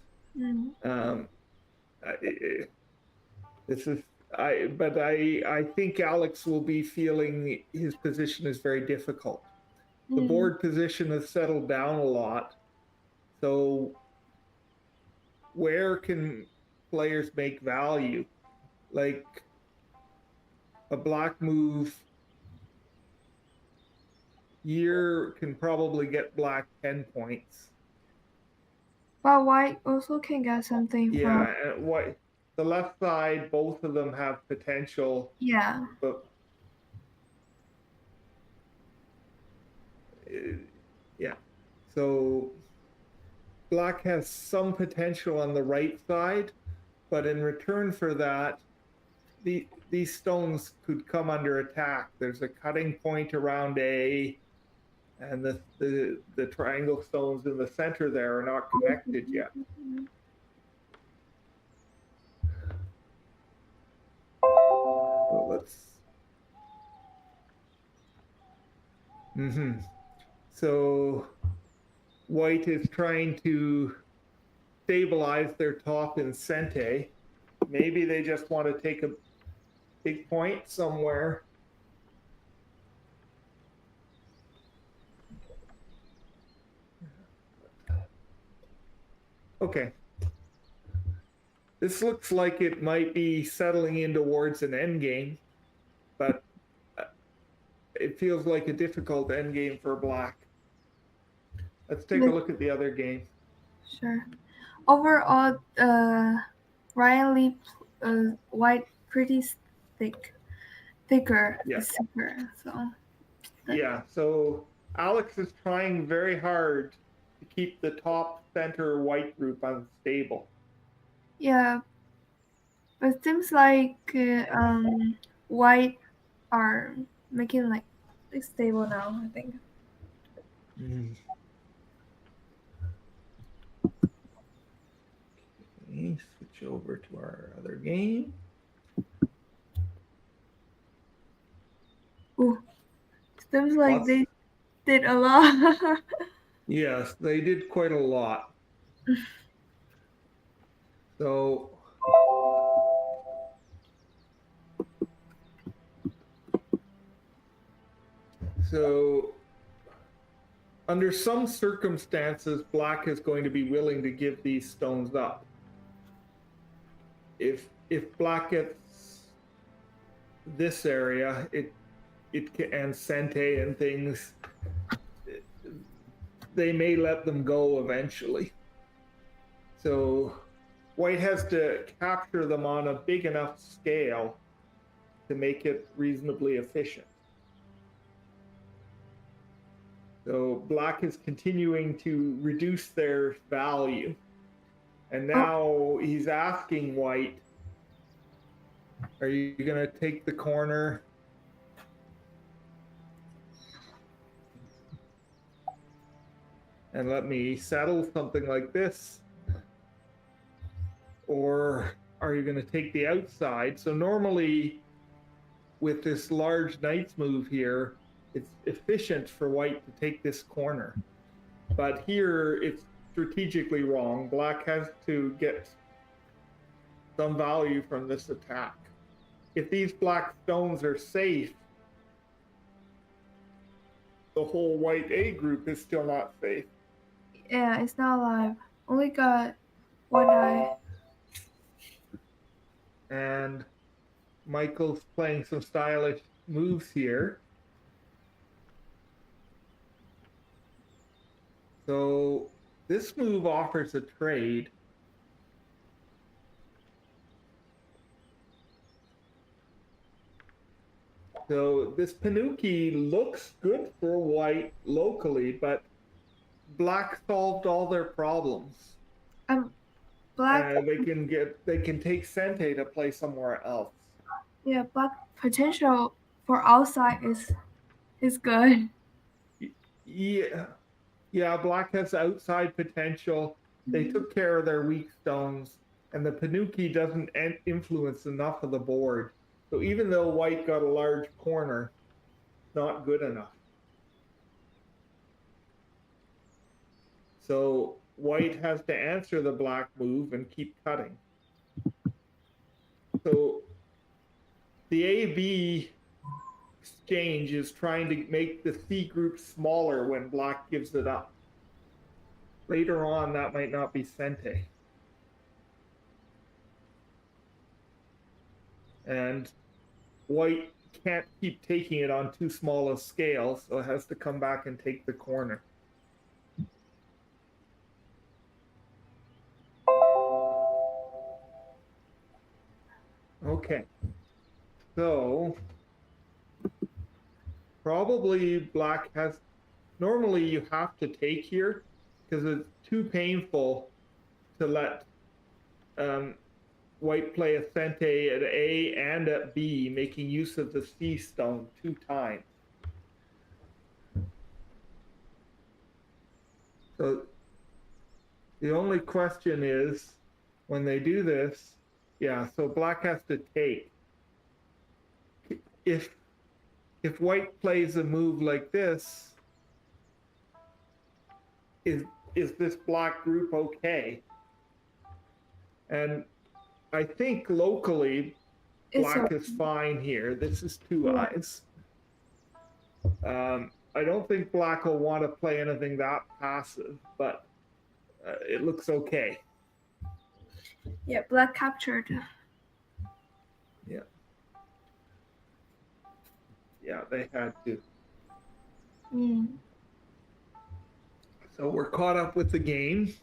I think Alex will be feeling his position is very difficult. The board position has settled down a lot. So where can players make value? Like a black move here can probably get black 10 points. But white also can get something. Yeah, and white, the left side, both of them have potential. Yeah. But yeah, so black has some potential on the right side, but in return for that, these stones could come under attack. There's a cutting point around A, and the triangle stones in the center there are not connected yet. So let's. So white is trying to stabilize their top in Sente. Maybe they just want to take a big point somewhere. Okay. This looks like it might be settling in towards an endgame, but it feels like a difficult endgame for black. Let's take a look at the other game. Sure. Overall, Ryan Lee white pretty thicker. Yeah. So Yeah. So Alex is trying very hard to keep the top center white group unstable. yeah, but it seems like white are making like it's stable now. I think. Okay, switch over to our other game. Ooh, seems like they did a lot. Yes, they did quite a lot. So under some circumstances, black is going to be willing to give these stones up. If black gets this area, it can, and Sente and things, they may let them go eventually. So white has to capture them on a big enough scale to make it reasonably efficient. So black is continuing to reduce their value. And now he's asking white, are you going to take the corner? And let me settle something like this? Or are you going to take the outside? So normally with this large knight's move here, it's efficient for white to take this corner. But here it's strategically wrong. Black has to get some value from this attack. If these black stones are safe, the whole white A group is still not safe. Yeah, it's not alive. Only got one eye. And Michael's playing some stylish moves here. So this move offers a trade. So this Panuki looks good for white locally, but black solved all their problems. Black. They can take Sente to play somewhere else. Yeah, black potential for outside is good. Yeah, black has outside potential. They took care of their weak stones, and the Panuki doesn't influence enough of the board. So even though white got a large corner, not good enough. So white has to answer the black move and keep cutting. So the AB exchange is trying to make the C group smaller when black gives it up. Later on, that might not be Sente. And white can't keep taking it on too small a scale, so it has to come back and take the corner. Okay, so probably black has, normally you have to take here because it's too painful to let white play a Sente at A and at B, making use of the C stone 2 times. So the only question is, when they do this, yeah, so black has to take. if white plays a move like this, is this black group okay? And I think locally, black is fine here. This is two eyes. I don't think black will want to play anything that passive, but it looks okay. Yeah, black captured. Yeah. Yeah, they had to. So we're caught up with the game.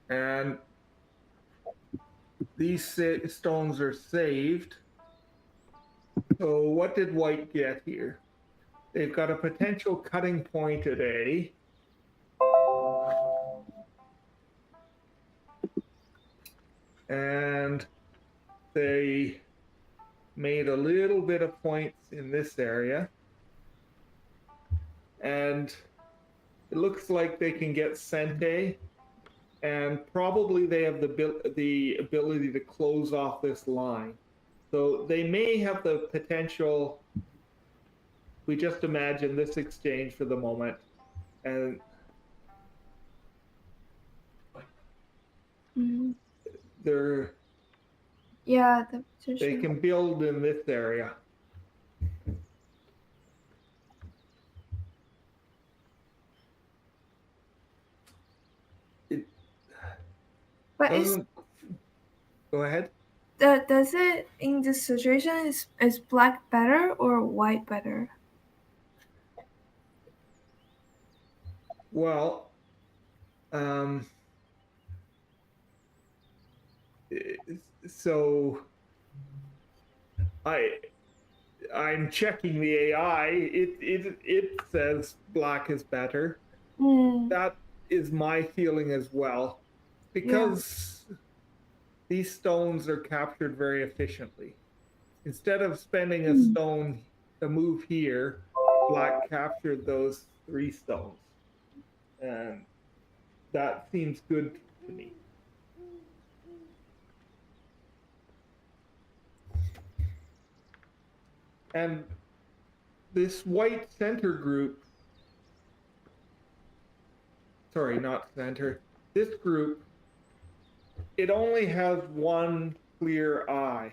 And these stones are saved. So what did white get here? They've got a potential cutting point at A. And they made a little bit of points in this area. And it looks like they can get Sente. And probably they have the ability to close off this line. So they may have the potential. We just imagine this exchange for the moment, and they're they can build in this area. But go ahead. Does it in this situation is black better or white better? Well, so I'm checking the AI. It says black is better. That is my feeling as well, because these stones are captured very efficiently. Instead of spending a move here, black captured those 3 stones. And that seems good to me. And this white center group, sorry, not center, this group, it only has one clear eye.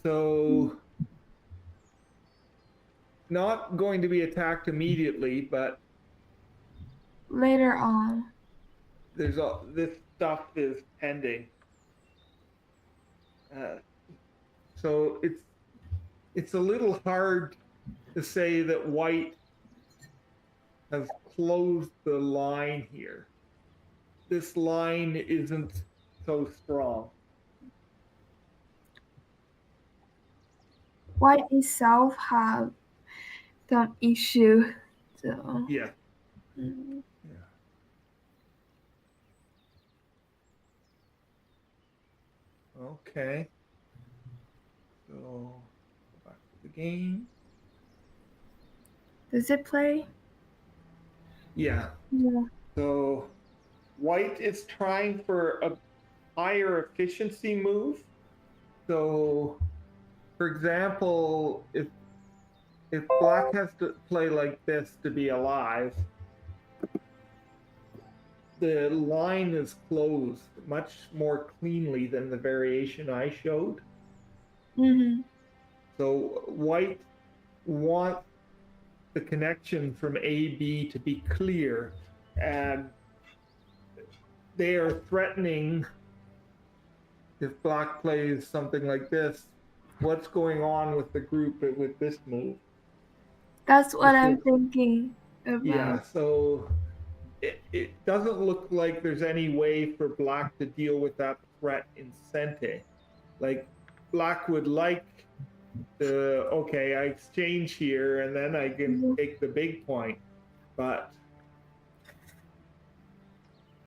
So not going to be attacked immediately, but later on. This stuff is pending. So it's a little hard to say that white has closed the line here. This line isn't so strong. White itself have some issue, so yeah. Okay. So go back to the game. Does it play? Yeah. So white is trying for a higher efficiency move. So, for example, if black has to play like this to be alive, the line is closed much more cleanly than the variation I showed. So white wants the connection from AB to be clear, and they are threatening, if black plays something like this, what's going on with the group with this move. That's what I'm thinking about. Yeah, so it doesn't look like there's any way for black to deal with that threat in Sente. Like, black would like okay, I exchange here and then I can take the big point. But